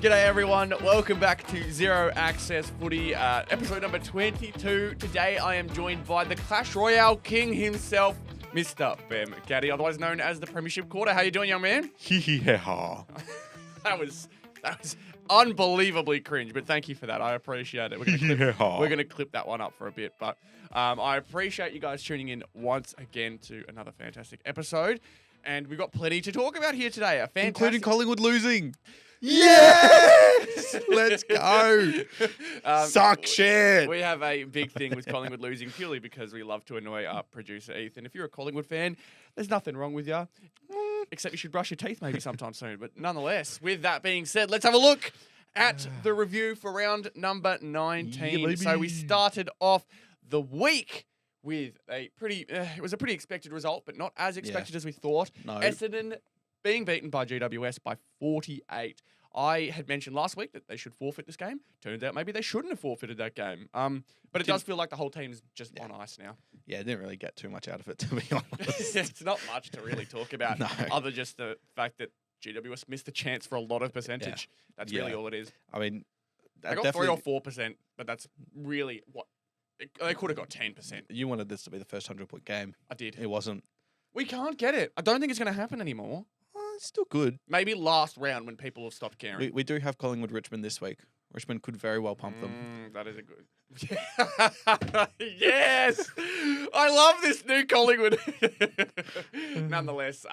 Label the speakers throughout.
Speaker 1: G'day everyone, welcome back to Zero Access Footy, episode number 22. Today I am joined by the Clash Royale King himself, Mr. Behmmy, otherwise known as the Premiership Quarter. How you doing, young man?
Speaker 2: Hee-hee-ha-ha.
Speaker 1: That was unbelievably cringe, but thank you for that. I appreciate it. We're gonna clip that one up for a bit, but I appreciate you guys tuning in once again to another fantastic episode, and we've got plenty to talk about here today.
Speaker 2: Including Collingwood losing. Yes! Let's go. Suck shit.
Speaker 1: We have a big thing with Collingwood losing purely because we love to annoy our producer, Ethan. If you're a Collingwood fan, there's nothing wrong with you. Except you should brush your teeth maybe sometime soon. But nonetheless, with that being said, let's have a look at the review for round number 19.
Speaker 2: Yeah,
Speaker 1: so we started off the week with a pretty, it was a pretty expected result, but not as expected as we thought.
Speaker 2: No.
Speaker 1: Essendon being beaten by GWS by 48. I had mentioned last week that they should forfeit this game. Turns out maybe they shouldn't have forfeited that game. But it does feel like the whole team's just on ice now.
Speaker 2: Yeah, didn't really get too much out of it, to be honest.
Speaker 1: It's not much to really talk about,
Speaker 2: No.
Speaker 1: other just the fact that GWS missed the chance for a lot of percentage. That's really all it is.
Speaker 2: I mean,
Speaker 1: They got 3 or 4%, but that's really what they could have got 10%.
Speaker 2: You wanted this to be the first 100-point game.
Speaker 1: I did.
Speaker 2: It wasn't.
Speaker 1: We can't get it. I don't think it's going to happen anymore.
Speaker 2: It's still good.
Speaker 1: Maybe last round when people have stopped caring.
Speaker 2: We do have Collingwood Richmond this week. Richmond could very well pump them.
Speaker 1: That is a good. Yes! I love this new Collingwood. Nonetheless,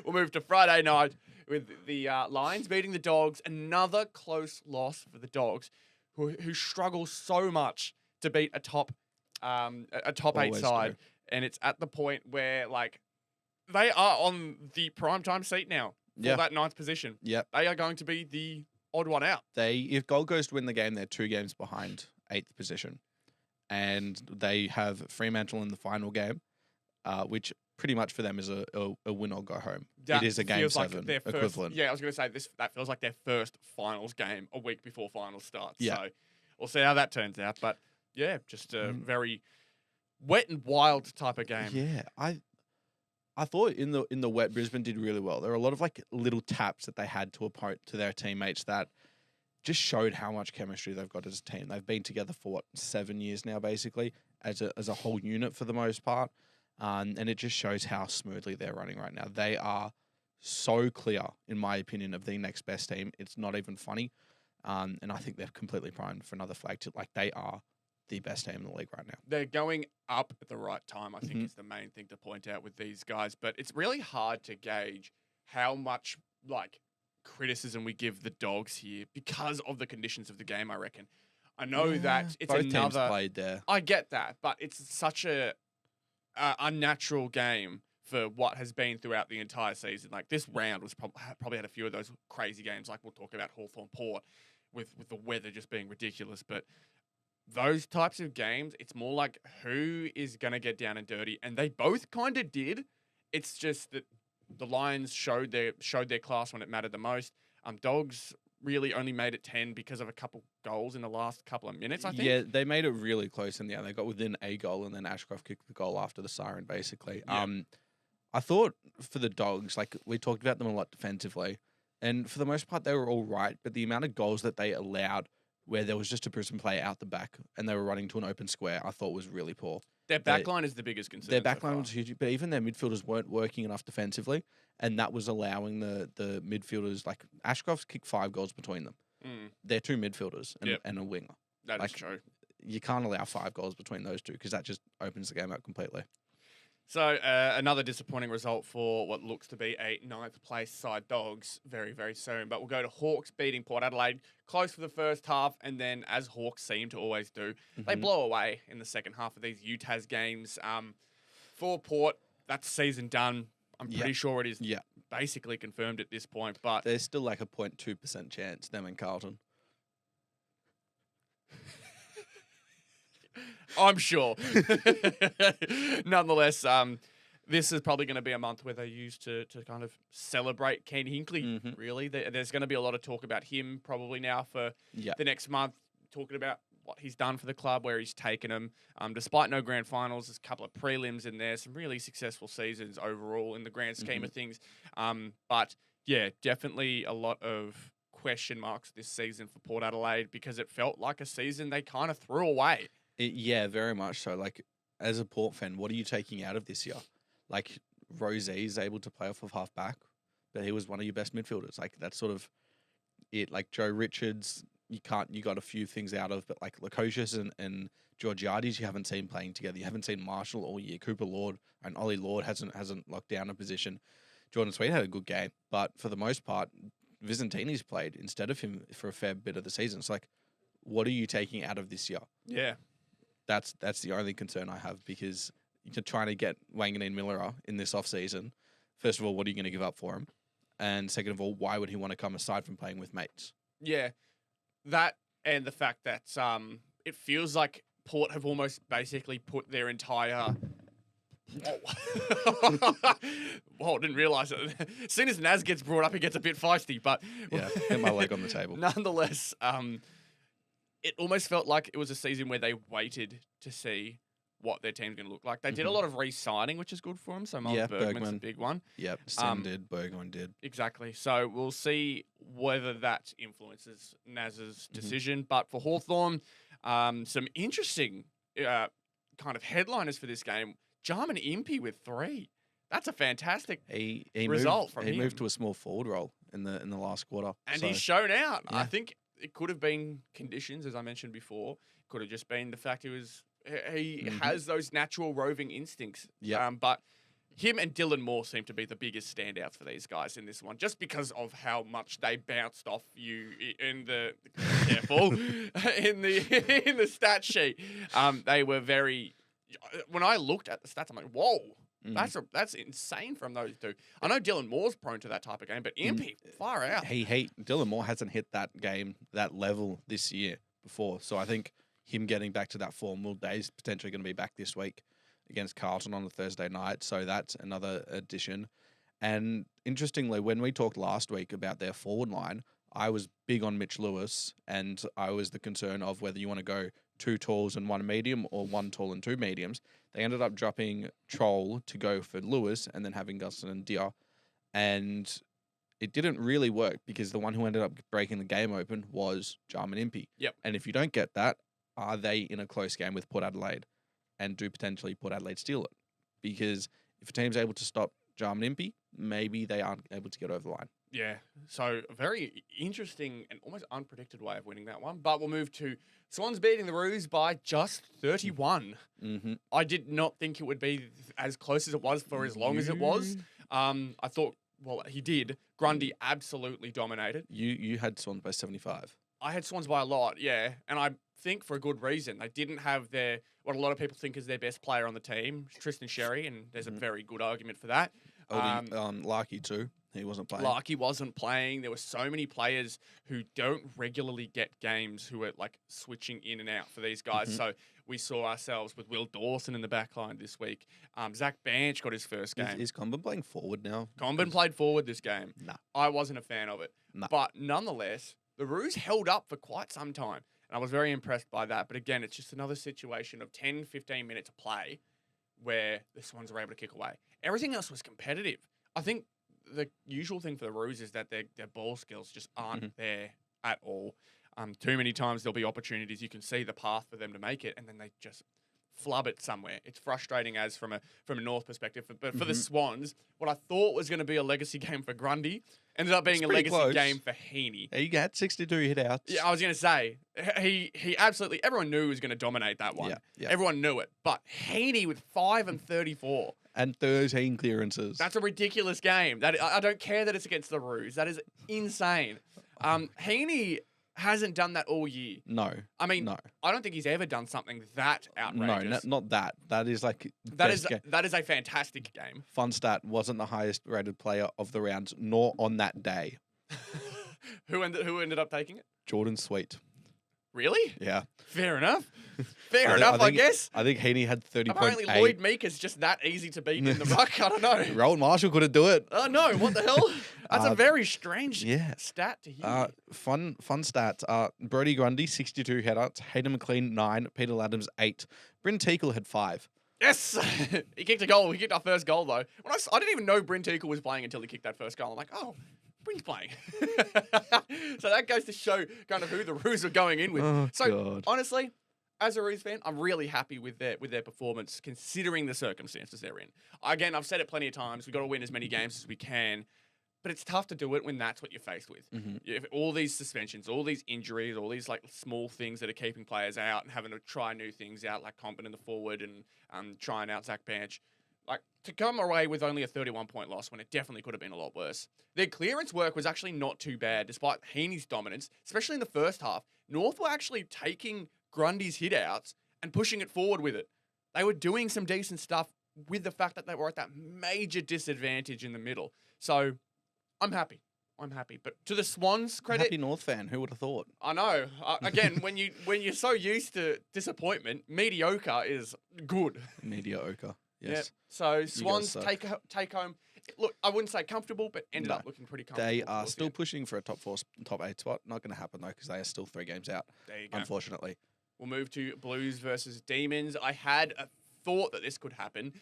Speaker 1: we'll move to Friday night with the Lions beating the Dogs. Another close loss for the Dogs, who struggle so much to beat a top 8 side.
Speaker 2: Do.
Speaker 1: And it's at the point where, like, they are on the primetime seat now for that 9th position.
Speaker 2: Yep.
Speaker 1: They are going to be the odd one out.
Speaker 2: If Gold Coast win the game, they're 2 games behind 8th position. And they have Fremantle in the final game, which pretty much for them is a win or go home.
Speaker 1: That
Speaker 2: it is a game 7
Speaker 1: like their
Speaker 2: equivalent.
Speaker 1: I was going to say that feels like their first finals game a week before finals starts.
Speaker 2: Yeah.
Speaker 1: So we'll see how that turns out. But yeah, just a very wet and wild type of game.
Speaker 2: Yeah, I thought in the wet, Brisbane did really well. There were a lot of like little taps that they had to their teammates that just showed how much chemistry they've got as a team. They've been together for 7 years now, basically, as a whole unit for the most part, and it just shows how smoothly they're running right now. They are so clear, in my opinion, of the next best team. It's not even funny, and I think they're completely primed for another flag. Like they are the best team in the league right now.
Speaker 1: They're going up at the right time, I think is the main thing to point out with these guys. But it's really hard to gauge how much like criticism we give the Dogs here because of the conditions of the game, I reckon. I know that it's
Speaker 2: both
Speaker 1: another
Speaker 2: teams played there.
Speaker 1: I get that, but it's such a unnatural game for what has been throughout the entire season. Like this round was probably had a few of those crazy games like we'll talk about Hawthorn Port with the weather just being ridiculous, but those types of games, it's more like who is going to get down and dirty, and they both kind of did. It's just that the Lions showed their class when it mattered the most. Dogs really only made it 10 because of a couple goals in the last couple of minutes, I think.
Speaker 2: Yeah, they made it really close in the end. They got within a goal, and then Ashcroft kicked the goal after the siren, basically.
Speaker 1: Yeah.
Speaker 2: I thought for the Dogs, like we talked about them a lot defensively, and for the most part, they were all right, but the amount of goals that they allowed where there was just a Brisbane player out the back and they were running to an open square, I thought was really poor.
Speaker 1: Their backline is the biggest concern.
Speaker 2: Their backline was huge, but even their midfielders weren't working enough defensively, and that was allowing the midfielders, like Ashcroft's kicked 5 goals between them. They're 2 midfielders and a winger.
Speaker 1: That is true.
Speaker 2: You can't allow 5 goals between those 2 because that just opens the game up completely.
Speaker 1: So another disappointing result for what looks to be a 9th place side Dogs very, very soon. But we'll go to Hawks beating Port Adelaide. Close for the first half. And then, as Hawks seem to always do, they blow away in the second half of these UTAS games. For Port, that's season done. I'm pretty sure it is basically confirmed at this point. But
Speaker 2: there's still like a 0.2% chance, them and Carlton.
Speaker 1: I'm sure. Nonetheless, this is probably going to be a month where they use to kind of celebrate Ken Hinkley, really. There's going to be a lot of talk about him probably now for the next month, talking about what he's done for the club, where he's taken them. Despite no grand finals, there's a couple of prelims in there, some really successful seasons overall in the grand scheme of things. But, yeah, definitely a lot of question marks this season for Port Adelaide because it felt like a season they kind of threw away.
Speaker 2: Yeah, very much so. Like, as a Port fan, what are you taking out of this year? Like, Rosie is able to play off of half back, but he was one of your best midfielders. Like, that's sort of it. Like, Joe Richards, you got a few things out of, but like Lukosius and Georgiades, you haven't seen playing together. You haven't seen Marshall all year. Cooper Lord and Ollie Lord hasn't locked down a position. Jordan Sweet had a good game, but for the most part, Vizentini's played instead of him for a fair bit of the season. So, like, what are you taking out of this year?
Speaker 1: Yeah.
Speaker 2: That's the only concern I have, because you're trying to get Wanganeen Miller in this off-season. First of all, what are you going to give up for him? And second of all, why would he want to come aside from playing with mates?
Speaker 1: Yeah. That and the fact that it feels like Port have almost basically put their entire... Whoa, didn't realise it. As soon as Naz gets brought up, he gets a bit feisty, but...
Speaker 2: Yeah, hit my leg on the table.
Speaker 1: Nonetheless, it almost felt like it was a season where they waited to see what their team's going to look like. They did a lot of re-signing, which is good for them. So Miles Bergman's a big one.
Speaker 2: Yep, Sim did, Bergman did.
Speaker 1: Exactly. So we'll see whether that influences Naz's decision. But for Hawthorn, some interesting kind of headliners for this game. Jarman Impey with 3. That's a fantastic result from him.
Speaker 2: He moved to a small forward role in the last quarter.
Speaker 1: And he's shown out. Yeah. I think it could have been conditions, as I mentioned before. It could have just been the fact he has those natural roving instincts.
Speaker 2: Yeah.
Speaker 1: But him and Dylan Moore seem to be the biggest standouts for these guys in this one, just because of how much they bounced off you in the careful in the stat sheet. They were very. When I looked at the stats, I'm like, whoa. That's insane from those two. I know Dylan Moore's prone to that type of game, but Impey, far out.
Speaker 2: Dylan Moore hasn't hit that game, that level this year before. So I think him getting back to that form, is potentially going to be back this week against Carlton on a Thursday night. So that's another addition. And interestingly, when we talked last week about their forward line, I was big on Mitch Lewis, and I was the concern of whether you want to go 2 talls and 1 medium or 1 tall and 2 mediums. They ended up dropping Troll to go for Lewis and then having Gustin and Dia. And it didn't really work because the one who ended up breaking the game open was Jarman Impey.
Speaker 1: Yep.
Speaker 2: And if you don't get that, are they in a close game with Port Adelaide? And do potentially Port Adelaide steal it? Because if a team's able to stop Jarman Impey, maybe they aren't able to get over the line.
Speaker 1: Yeah, so a very interesting and almost unpredicted way of winning that one. But we'll move to Swans beating the Roos by just 31. I did not think it would be as close as it was for as long as it was. I thought, well, he did. Grundy absolutely dominated.
Speaker 2: You had Swans by 75.
Speaker 1: I had Swans by a lot, yeah. And I think for a good reason. They didn't have what a lot of people think is their best player on the team, Tristan Sherry, and there's a very good argument for that.
Speaker 2: Lucky too. He wasn't playing.
Speaker 1: Lucky wasn't playing. There were so many players who don't regularly get games who are like switching in and out for these guys. So we saw ourselves with Will Dawson in the back line this week. Zach Banch got his first game.
Speaker 2: Is Comben playing forward now?
Speaker 1: Comben played forward this game.
Speaker 2: Nah.
Speaker 1: I wasn't a fan of it.
Speaker 2: Nah.
Speaker 1: But nonetheless, the Roos held up for quite some time. And I was very impressed by that. But again, it's just another situation of 10, 15 minutes of play where the Swans were able to kick away. Everything else was competitive. I think the usual thing for the Roos is that their ball skills just aren't there at all. Too many times there'll be opportunities. You can see the path for them to make it, and then they just flub it somewhere. It's frustrating as from a North perspective. But for the Swans, what I thought was going to be a legacy game for Grundy ended up being a legacy game for Heaney.
Speaker 2: He got 62 hit-outs.
Speaker 1: Yeah, I was going to say, he absolutely, everyone knew he was going to dominate that one.
Speaker 2: Yeah.
Speaker 1: Everyone knew it. But Heaney with 5 and 34.
Speaker 2: And 13 clearances.
Speaker 1: That's a ridiculous game. I don't care that it's against the Roos. That is insane. Heaney hasn't done that all year.
Speaker 2: No.
Speaker 1: I mean,
Speaker 2: no.
Speaker 1: I don't think he's ever done something that outrageous.
Speaker 2: No, not that. That is like...
Speaker 1: That is a fantastic game.
Speaker 2: Fun stat, wasn't the highest rated player of the rounds, nor on that day.
Speaker 1: Who ended up taking it?
Speaker 2: Jordan Sweet.
Speaker 1: Really?
Speaker 2: Yeah.
Speaker 1: Fair enough. Fair enough, I guess.
Speaker 2: I think Heaney had 30.8.
Speaker 1: Apparently Lloyd Meeker's just that easy to beat in the ruck. I don't know.
Speaker 2: Rowan Marshall couldn't do it.
Speaker 1: Oh, no. What the hell? That's a very strange stat to hear.
Speaker 2: Fun stats. Brodie Grundy, 62 headouts. Hayden McLean, 9. Peter Laddams, 8. Bryn Teakle had 5.
Speaker 1: Yes! He kicked a goal. He kicked our first goal, though. I didn't even know Bryn Teakle was playing until he kicked that first goal. I'm like, oh, Who's playing? So that goes to show kind of who the Roos are going in with.
Speaker 2: Oh,
Speaker 1: So
Speaker 2: God.
Speaker 1: honestly, as a Roos fan, I'm really happy with their performance considering the circumstances they're in. Again, I've said it plenty of times. We've got to win as many games as we can. But it's tough to do it when that's what you're faced with. If all these suspensions, all these injuries, all these like small things that are keeping players out and having to try new things out, like Compton in the forward and trying out Zach Bench. Like, to come away with only a 31-point loss when it definitely could have been a lot worse. Their clearance work was actually not too bad, despite Heaney's dominance, especially in the first half. North were actually taking Grundy's hit-outs and pushing it forward with it. They were doing some decent stuff with the fact that they were at that major disadvantage in the middle. So I'm happy. But to the Swans' credit,
Speaker 2: Happy North fan. Who would have thought?
Speaker 1: I know. Again, when you're so used to disappointment, mediocre is good.
Speaker 2: Mediocre. Yes.
Speaker 1: Yeah. So Swans
Speaker 2: suck.
Speaker 1: take home. Look, I wouldn't say comfortable, but ended up looking pretty comfortable.
Speaker 2: They are
Speaker 1: towards the
Speaker 2: still
Speaker 1: end.
Speaker 2: pushing for a top 4, top 8 spot. Not going to happen though, because they are still 3 games out.
Speaker 1: There you go.
Speaker 2: Unfortunately.
Speaker 1: We'll move to Blues versus Demons. I had a thought that this could happen,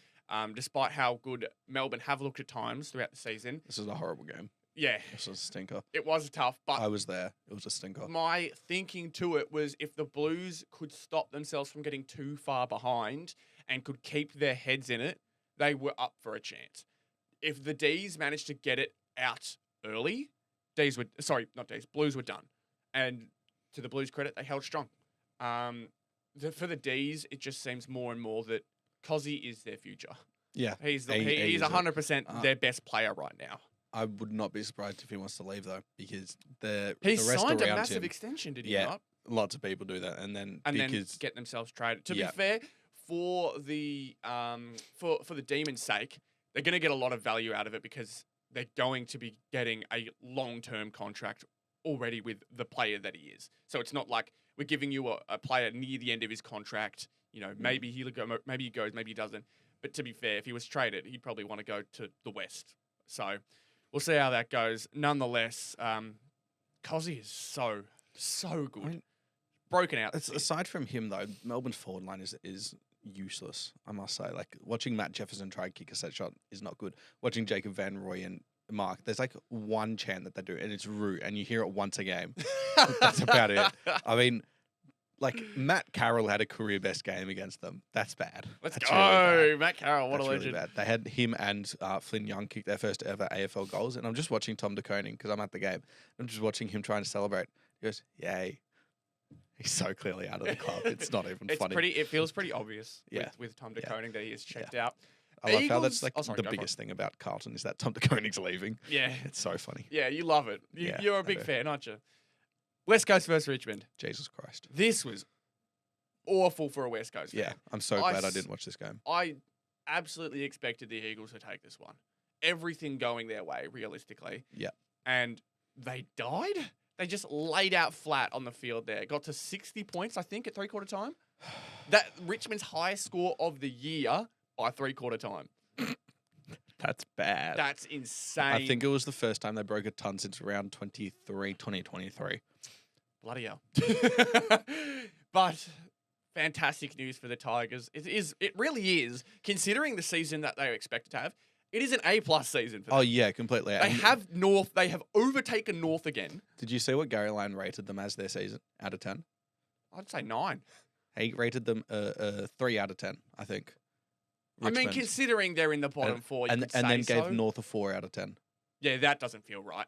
Speaker 1: despite how good Melbourne have looked at times throughout the season.
Speaker 2: This is a horrible game.
Speaker 1: Yeah,
Speaker 2: This was a stinker.
Speaker 1: it was tough, but
Speaker 2: I was there. It was a stinker.
Speaker 1: my thinking to it was if the Blues could stop themselves from getting too far behind and could keep their heads in it, they were up for a chance. If the D's managed to get it out early, Blues were done. And to the Blues' credit, they held strong. For the D's, it just seems more and more that Cozzy is their future.
Speaker 2: Yeah.
Speaker 1: He's
Speaker 2: He's
Speaker 1: 100% their best player right now.
Speaker 2: I would not be surprised if he wants to leave though, because the
Speaker 1: He
Speaker 2: rest
Speaker 1: signed a
Speaker 2: around
Speaker 1: massive
Speaker 2: him,
Speaker 1: extension, did he
Speaker 2: Yeah.
Speaker 1: not?
Speaker 2: lots of people do that, and then
Speaker 1: Get themselves traded. To
Speaker 2: Yeah.
Speaker 1: be fair, for the for the Demons' sake, they're going to get a lot of value out of it because they're going to be getting a long-term contract already with the player that he is. So it's not like we're giving you a player near the end of his contract. You know, maybe he'll go, maybe he goes, maybe he doesn't. But to be fair, if he was traded, he'd probably want to go to the West. So we'll see how that goes. Nonetheless, Cozzy is so good.
Speaker 2: I mean,
Speaker 1: Broken out.
Speaker 2: It's, aside from him though, Melbourne's forward line is useless. I must say, like watching Matt Jefferson try and kick a set shot is not good. Watching Jacob Van Roy and Mark, there's like one chant that they do, and it's root, and you hear it once a game. That's about it. I mean, like Matt Carroll had a career best game against them. That's bad.
Speaker 1: Let's
Speaker 2: That's
Speaker 1: go,
Speaker 2: really bad.
Speaker 1: Matt Carroll. What
Speaker 2: That's
Speaker 1: a
Speaker 2: really
Speaker 1: legend.
Speaker 2: bad. They had him and Flynn Young kick their first ever AFL goals, and I'm just watching Tom De Koning because I'm at the game. I'm just watching him trying to celebrate. He goes, "Yay!" He's so clearly out of the club. It's not even funny.
Speaker 1: It feels pretty obvious
Speaker 2: Yeah.
Speaker 1: with Tom De
Speaker 2: Yeah.
Speaker 1: Koning that he is checked out.
Speaker 2: I love how
Speaker 1: Eagles-
Speaker 2: that's like
Speaker 1: oh, sorry,
Speaker 2: the
Speaker 1: go for it.
Speaker 2: biggest thing about Carlton is that Tom De Koning's leaving.
Speaker 1: Yeah.
Speaker 2: It's so funny.
Speaker 1: Yeah, you love it.
Speaker 2: Yeah,
Speaker 1: You're a
Speaker 2: I
Speaker 1: big
Speaker 2: do.
Speaker 1: fan, aren't you? West Coast versus Richmond.
Speaker 2: Jesus Christ.
Speaker 1: This was awful for a West Coast fan.
Speaker 2: Yeah, I'm so
Speaker 1: I
Speaker 2: glad I
Speaker 1: s-
Speaker 2: didn't watch this game.
Speaker 1: I absolutely expected the Eagles to take this one. Everything going their way, realistically.
Speaker 2: Yeah.
Speaker 1: And they died? They just laid out flat on the field there. Got to 60 points, I think, at three-quarter time. That Richmond's highest score of the year by three-quarter time.
Speaker 2: That's bad.
Speaker 1: That's insane.
Speaker 2: I think it was the first time they broke a ton since round 2023.
Speaker 1: Bloody hell. But fantastic news for the Tigers. It really is, considering the season that they expected to have. It is an A+ season for them.
Speaker 2: Oh yeah, completely.
Speaker 1: They
Speaker 2: And
Speaker 1: have North. They have overtaken North again.
Speaker 2: Did you see what Gary Lyon rated them as their season out of 10?
Speaker 1: I'd say 9.
Speaker 2: He rated them 3 out of 10, I think.
Speaker 1: I mean,
Speaker 2: Richmond.
Speaker 1: considering they're in the bottom four, you
Speaker 2: and
Speaker 1: could
Speaker 2: then
Speaker 1: say
Speaker 2: gave
Speaker 1: so.
Speaker 2: North a 4 out of 10.
Speaker 1: Yeah, that doesn't feel right.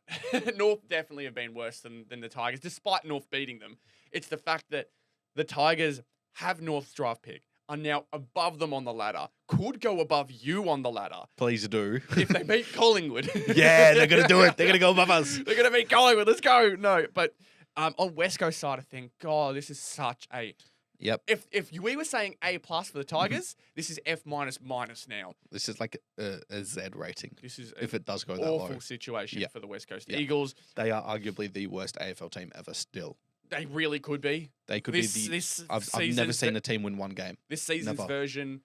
Speaker 1: North definitely have been worse than the Tigers, despite North beating them. It's the fact that the Tigers have North's draft pick, are now above them on the ladder, could go above you on the ladder
Speaker 2: Please do.
Speaker 1: if they beat Collingwood.
Speaker 2: Yeah, they're going to do it. They're going to go above us.
Speaker 1: They're going to beat Collingwood. Let's go. No, but on West Coast side of thing, God, this is such a...
Speaker 2: Yep.
Speaker 1: If we were saying A+ for the Tigers, this is F- now.
Speaker 2: This is like a Z rating.
Speaker 1: This is
Speaker 2: If it does go
Speaker 1: an
Speaker 2: that
Speaker 1: awful
Speaker 2: low.
Speaker 1: situation
Speaker 2: Yeah.
Speaker 1: for the West Coast
Speaker 2: Yeah.
Speaker 1: Eagles.
Speaker 2: They are arguably the worst AFL team ever still.
Speaker 1: They really could be.
Speaker 2: They could
Speaker 1: This
Speaker 2: be the...
Speaker 1: this
Speaker 2: I've never
Speaker 1: season's
Speaker 2: seen a team win one game.
Speaker 1: this season's
Speaker 2: Never.
Speaker 1: version.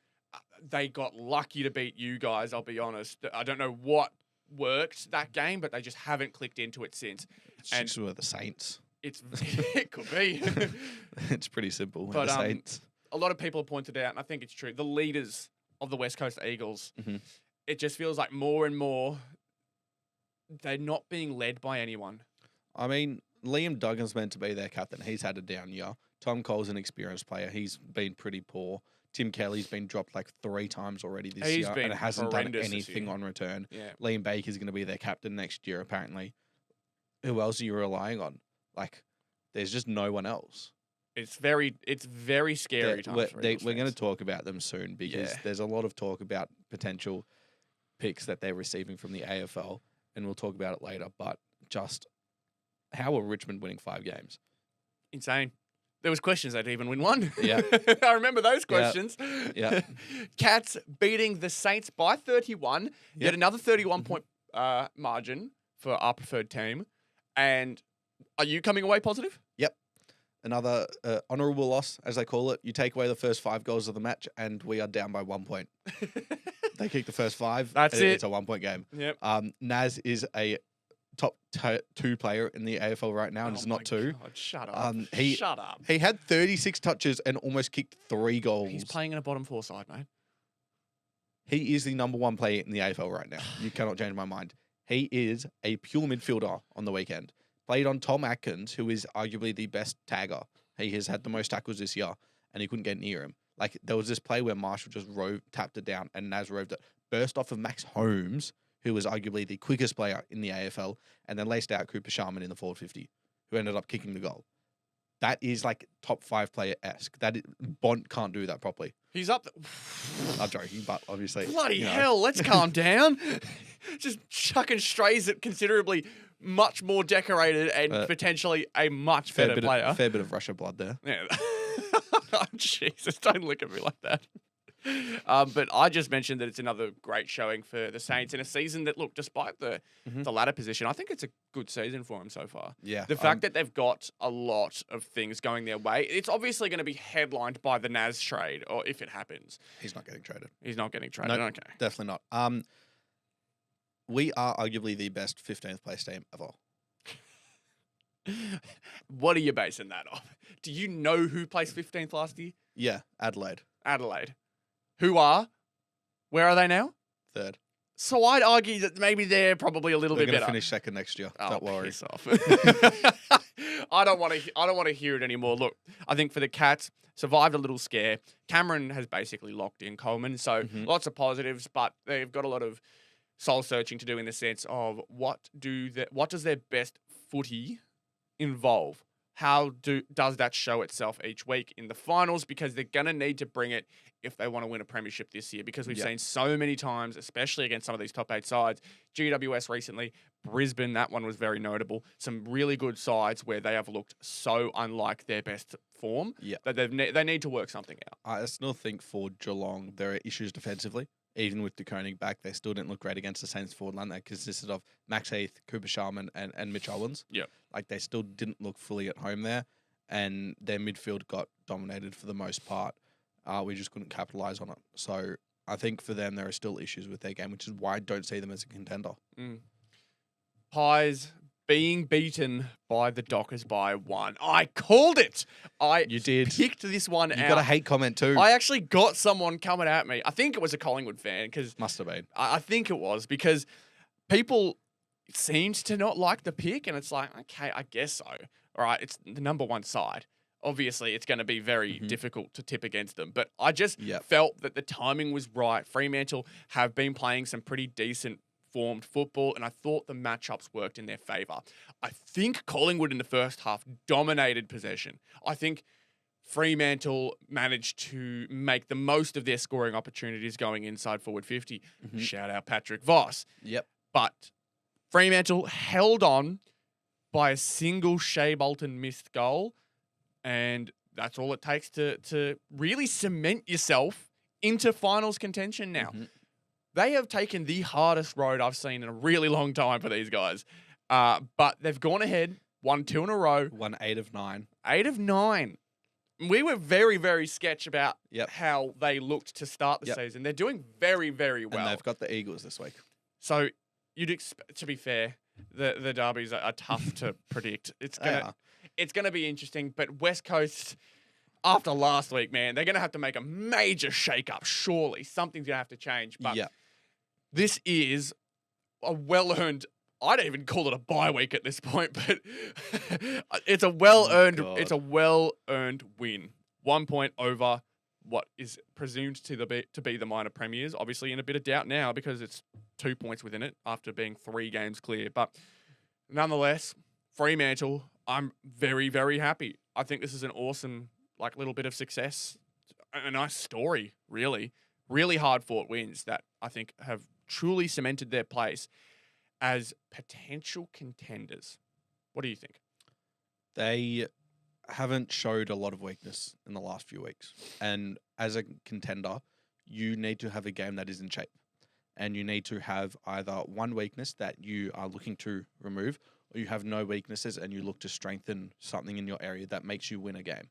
Speaker 1: They got lucky to beat you guys. I'll be honest. I don't know what worked that game, but they just haven't clicked into it since.
Speaker 2: It's
Speaker 1: And-
Speaker 2: just with the Saints.
Speaker 1: It's it could be.
Speaker 2: It's pretty simple. With
Speaker 1: But,
Speaker 2: the Saints.
Speaker 1: A lot of people have pointed out, and I think it's true. The leaders of the West Coast Eagles.
Speaker 2: Mhm.
Speaker 1: It just feels like more and more they're not being led by anyone.
Speaker 2: I mean, Liam Duggan's meant to be their captain. He's had a down year. Tom Cole's an experienced player. He's been pretty poor. Tim Kelly's been dropped like 3 times already this year and hasn't done anything on return.
Speaker 1: Yeah.
Speaker 2: Liam Baker's going to be their captain next year, apparently. Who else are you relying on? Like, there's just no one else.
Speaker 1: It's very scary times for Eagles
Speaker 2: we're going to
Speaker 1: fans.
Speaker 2: talk about them soon because there's a lot of talk about potential picks that they're receiving from the AFL, and we'll talk about it later. But just how are Richmond winning 5 games?
Speaker 1: Insane. There was questions they'd even win one.
Speaker 2: Yeah.
Speaker 1: I remember those questions.
Speaker 2: Yeah.
Speaker 1: Cats beating the Saints by 31. Yet another 31-point margin for our preferred team. And are you coming away positive?
Speaker 2: Yep. Another honourable loss, as they call it. You take away the first 5 goals of the match, and we are down by 1 point. They kick the first 5.
Speaker 1: That's it.
Speaker 2: It's a 1-point game.
Speaker 1: Yep.
Speaker 2: Naz is a top 2 player in the AFL right now, and it's not 2.
Speaker 1: God, shut up. Shut up.
Speaker 2: He had 36 touches and almost kicked 3 goals.
Speaker 1: He's playing in a bottom 4 side, mate.
Speaker 2: He is the number 1 player in the AFL right now. You cannot change my mind. He is a pure midfielder on the weekend. Played on Tom Atkins, who is arguably the best tagger. He has had the most tackles this year, and he couldn't get near him. Like, there was this play where Marshall just tapped it down, and Naz roved it. Burst off of Max Holmes, who was arguably the quickest player in the AFL, and then laced out Cooper Sharman in the forward 50, who ended up kicking the goal. That is like top 5 player-esque. Bont can't do that properly.
Speaker 1: He's up.
Speaker 2: I'm joking, but obviously.
Speaker 1: Bloody hell, let's calm down. Just chucking strays at considerably much more decorated and potentially a much better player.
Speaker 2: Fair bit of Russia blood there.
Speaker 1: Yeah. Oh, Jesus, don't look at me like that. But I just mentioned that it's another great showing for the Saints in a season that, look, despite the ladder position, I think it's a good season for them so far.
Speaker 2: Yeah.
Speaker 1: The fact that they've got a lot of things going their way, it's obviously going to be headlined by the Naz trade, or if it happens.
Speaker 2: He's not getting traded.
Speaker 1: He's not getting traded.
Speaker 2: No,
Speaker 1: okay.
Speaker 2: Definitely not. We are arguably the best 15th place team ever.
Speaker 1: What are you basing that off? Do you know who placed 15th last year?
Speaker 2: Yeah, Adelaide.
Speaker 1: Who are? Where are they now?
Speaker 2: 3rd.
Speaker 1: So I'd argue that maybe they're probably a little bit better.
Speaker 2: They're going to finish 2nd next year.
Speaker 1: Oh,
Speaker 2: Don't worry.
Speaker 1: Piss off. I don't want to hear it anymore. Look, I think for the Cats, survived a little scare. Cameron has basically locked in Coleman, so lots of positives, but they've got a lot of soul searching to do in the sense of what does their best footy involve? How does that show itself each week in the finals? Because they're going to need to bring it if they want to win a premiership this year. Because we've seen so many times, especially against some of these top 8 sides, GWS recently, Brisbane, that one was very notable. Some really good sides where they have looked so unlike their best form that they need to work something out.
Speaker 2: I still think for Geelong, there are issues defensively. Even with De Koning back, they still didn't look great against the Saints forward line that consisted of Max Heath, Cooper Sharman, and Mitch Owens.
Speaker 1: Yeah.
Speaker 2: Like, they still didn't look fully at home there, and their midfield got dominated for the most part. We just couldn't capitalise on it. So I think for them, there are still issues with their game, which is why I don't see them as a contender.
Speaker 1: Pies being beaten by the Dockers by 1. I called it.
Speaker 2: You did.
Speaker 1: Picked this one out.
Speaker 2: You got a hate comment too.
Speaker 1: I actually got someone coming at me. I think it was a Collingwood fan.
Speaker 2: Must have been.
Speaker 1: I think it was because people seemed to not like the pick, and it's like, okay, I guess so. All right, it's the number 1 side. Obviously, it's going to be very difficult to tip against them. But I just felt that the timing was right. Fremantle have been playing some pretty decent formed football, and I thought the matchups worked in their favour. I think Collingwood in the first half dominated possession. I think Fremantle managed to make the most of their scoring opportunities going inside forward 50. Shout out Patrick Voss.
Speaker 2: Yep.
Speaker 1: But Fremantle held on by a single Shea Bolton missed goal, and that's all it takes to really cement yourself into finals contention now. They have taken the hardest road I've seen in a really long time for these guys. But they've gone ahead, won 2 in a row.
Speaker 2: Won 8 of 9.
Speaker 1: 8 of 9. We were very, very sketch about how they looked to start the season. They're doing very, very well.
Speaker 2: And they've got the Eagles this week.
Speaker 1: So you'd expect, to be fair, the derbies are tough to predict. It's gonna be interesting. But West Coast, after last week, man, they're gonna have to make a major shake-up. Surely something's gonna have to change. But this is a well-earned I don't even call it a bye week at this point, but it's a well-earned win. 1 point over what is presumed to be the minor premiers. Obviously in a bit of doubt now because it's 2 points within it after being 3 games clear. But nonetheless, Fremantle, I'm very, very happy. I think this is an awesome little bit of success. A nice story, really. Really hard-fought wins that I think have truly cemented their place as potential contenders. What do you think?
Speaker 2: They haven't showed a lot of weakness in the last few weeks. And as a contender, you need to have a game that is in shape. And you need to have either one weakness that you are looking to remove, or you have no weaknesses and you look to strengthen something in your area that makes you win a game.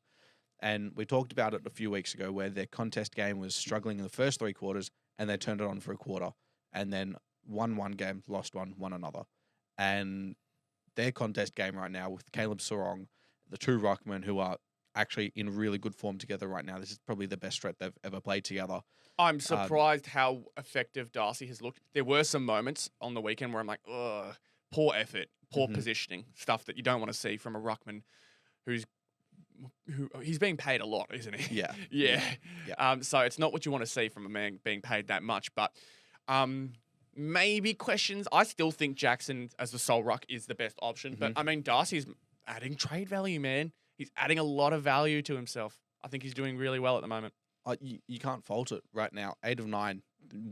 Speaker 2: And we talked about it a few weeks ago where their contest game was struggling in the first 3 quarters and they turned it on for a quarter and then won one game, lost one, won another. And their contest game right now with Caleb Sarong, the 2 ruckmen who are actually in really good form together right now. This is probably the best threat they've ever played together.
Speaker 1: I'm surprised how effective Darcy has looked. There were some moments on the weekend where I'm like, ugh, poor effort, poor positioning, stuff that you don't want to see from a ruckman who he's being paid a lot, isn't he?
Speaker 2: Yeah.
Speaker 1: Yeah. So it's not what you want to see from a man being paid that much, but maybe questions. I still think Jackson as the sole ruck is the best option, but I mean, Darcy's adding trade value, man. He's adding a lot of value to himself. I think he's doing really well at the moment.
Speaker 2: You can't fault it right now. 8 of 9.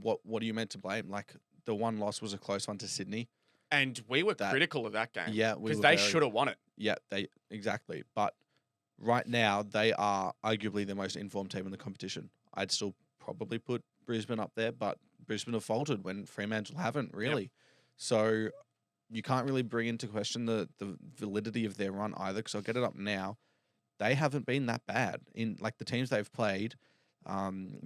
Speaker 2: What are you meant to blame? Like, the one loss was a close one to Sydney.
Speaker 1: And we were critical of that game.
Speaker 2: Yeah,
Speaker 1: because they should have won it.
Speaker 2: Yeah, exactly. But right now, they are arguably the most informed team in the competition. I'd still probably put Brisbane up there, but Brisbane have faltered when Fremantle haven't, really. Yep. So you can't really bring into question the validity of their run either, because I'll get it up now. They haven't been that bad in the teams they've played.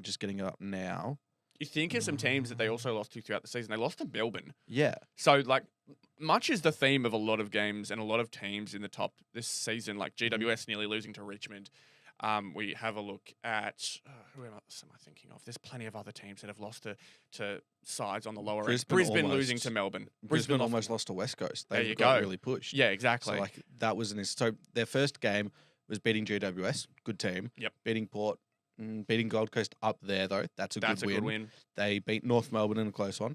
Speaker 2: Just getting it up now.
Speaker 1: You think of some teams that they also lost to throughout the season. They lost to Melbourne.
Speaker 2: Yeah.
Speaker 1: So, much is the theme of a lot of games and a lot of teams in the top this season, like GWS nearly losing to Richmond. We have a look at, who else am I thinking of? There's plenty of other teams that have lost to sides on the lower end. Brisbane losing to Melbourne.
Speaker 2: Brisbane almost lost to West Coast. They
Speaker 1: got
Speaker 2: really pushed.
Speaker 1: Yeah, exactly.
Speaker 2: So, that was so their first game was beating GWS, good team.
Speaker 1: Yep.
Speaker 2: Beating Port. Beating Gold Coast up there, though. That's a good win. They beat North Melbourne in a close one.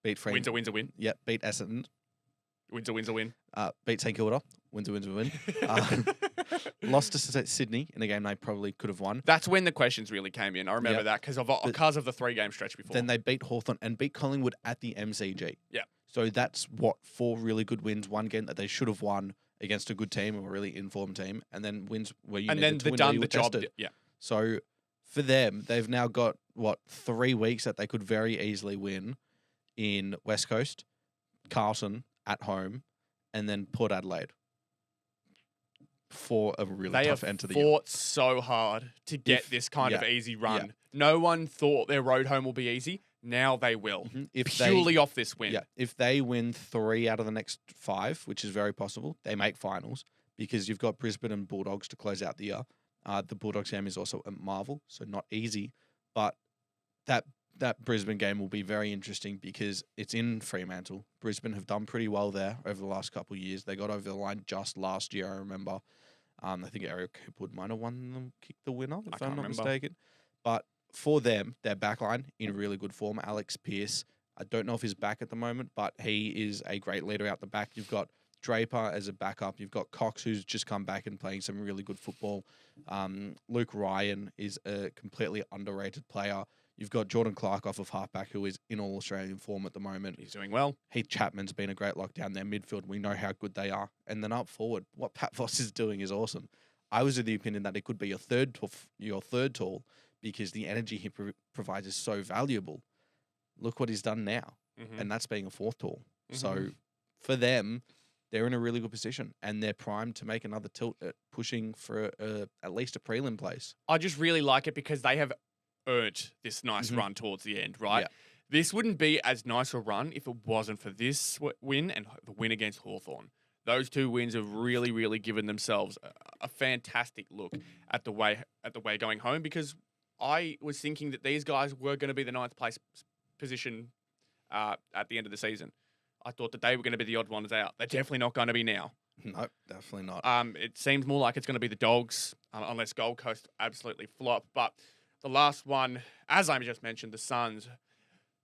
Speaker 2: Beat Fremantle.
Speaker 1: Wins a win.
Speaker 2: Yep. Beat Essendon.
Speaker 1: Wins a win.
Speaker 2: Beat St Kilda. Wins a win. Lost to Sydney in a game they probably could have won.
Speaker 1: That's when the questions really came in. I remember that because of the 3-game stretch before.
Speaker 2: Then they beat Hawthorn and beat Collingwood at the MCG.
Speaker 1: Yeah.
Speaker 2: So that's 4 really good wins. One game that they should have won against a good team or a really informed team, and then wins where you needed to win. And then done the job.
Speaker 1: Yeah.
Speaker 2: So for them, they've now got 3 weeks that they could very easily win in West Coast, Carlton at home, and then Port Adelaide for a really tough end to the year.
Speaker 1: They have fought so hard to get this kind of easy run. Yeah. No one thought their road home will be easy. Now they will. Purely off this win.
Speaker 2: Yeah. If they win 3 out of the next 5, which is very possible, they make finals because you've got Brisbane and Bulldogs to close out the year. The Bulldogs game is also a marvel, so not easy. But that Brisbane game will be very interesting because it's in Fremantle. Brisbane have done pretty well there over the last couple of years. They got over the line just last year, I remember. I think Eric Wood might have won them, kicked the winner, if I'm not mistaken. But for them, their backline in really good form. Alex Pearce, I don't know if he's back at the moment, but he is a great leader out the back. You've got Draper as a backup. You've got Cox, who's just come back and playing some really good football. Luke Ryan is a completely underrated player. You've got Jordan Clark off of halfback, who is in all-Australian form at the moment.
Speaker 1: He's doing well.
Speaker 2: Heath Chapman's been a great lockdown. Their midfield, we know how good they are. And then up forward, what Pat Voss is doing is awesome. I was of the opinion that it could be your third tall because the energy he provides is so valuable. Look what he's done now. And that's being a 4th tall. So for them, they're in a really good position and they're primed to make another tilt at pushing for at least a prelim place.
Speaker 1: I just really like it because they have earned this nice run towards the end, right? Yeah. This wouldn't be as nice a run if it wasn't for this win and the win against Hawthorn. Those 2 wins have really, really given themselves a fantastic look at the way going home because I was thinking that these guys were going to be the 9th place position at the end of the season. I thought that they were going to be the odd ones out. They're definitely not going to be now.
Speaker 2: Nope, definitely not.
Speaker 1: It seems more like it's going to be the Dogs, unless Gold Coast absolutely flop. But the last one, as I just mentioned, the Suns,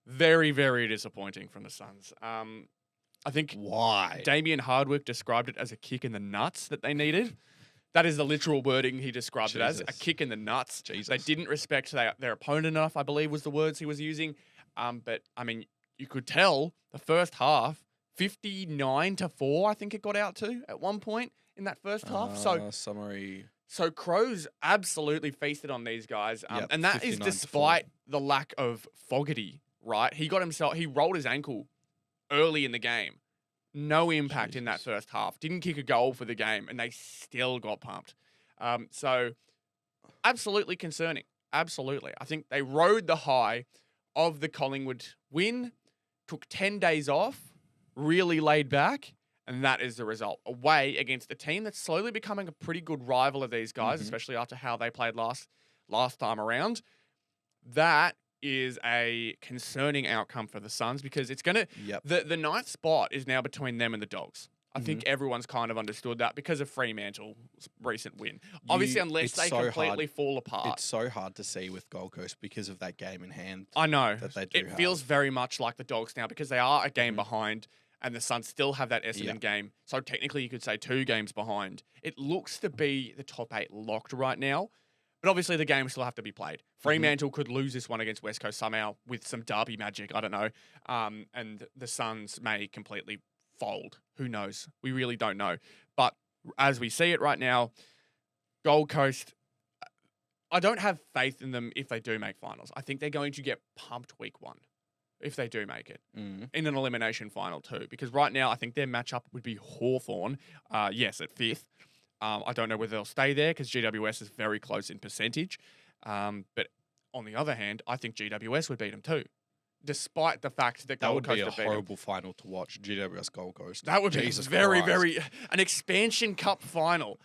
Speaker 1: very, very disappointing from the Suns. I think
Speaker 2: Why?
Speaker 1: Damien Hardwick described it as a kick in the nuts that they needed. That is the literal wording he described it as, a kick in the nuts.
Speaker 2: Jesus.
Speaker 1: They didn't respect their opponent enough, I believe was the words he was using. But, I mean, you could tell the first half, 59-4, I think it got out to at one point in that first half.
Speaker 2: Summary.
Speaker 1: So Crows absolutely feasted on these guys.
Speaker 2: Yep,
Speaker 1: And that is
Speaker 2: 59-4.
Speaker 1: despite the lack of Fogarty, right? He rolled his ankle early in the game. No impact in that first half. Didn't kick a goal for the game, and they still got pumped. So absolutely concerning. Absolutely. I think they rode the high of the Collingwood win, took 10 days off, really laid back, and that is the result. Away against a team that's slowly becoming a pretty good rival of these guys, especially after how they played last time around. That is a concerning outcome for the Suns because it's going to...
Speaker 2: Yep.
Speaker 1: The ninth spot is now between them and the Dogs. I think everyone's kind of understood that because of Fremantle's recent win. Obviously, unless they completely fall apart.
Speaker 2: It's so hard to see with Gold Coast because of that game in hand.
Speaker 1: I know.
Speaker 2: That they do
Speaker 1: it feels very much like the Dogs now because they are a game behind and the Suns still have that Essendon game. So technically, you could say 2 games behind. It looks to be the top 8 locked right now. But obviously, the games still have to be played. Fremantle could lose this one against West Coast somehow with some derby magic. I don't know. And the Suns may completely fold. Who knows? We really don't know. But as we see it right now, Gold Coast, I don't have faith in them if they do make finals. I think they're going to get pumped week 1 if they do make it in an elimination final too. Because right now, I think their matchup would be Hawthorn. Yes, at 5th. I don't know whether they'll stay there because GWS is very close in percentage. But on the other hand, I think GWS would beat them too. Despite the fact that Gold Coast
Speaker 2: would be a horrible final to watch, GWS Gold Coast.
Speaker 1: That would be very an expansion cup final.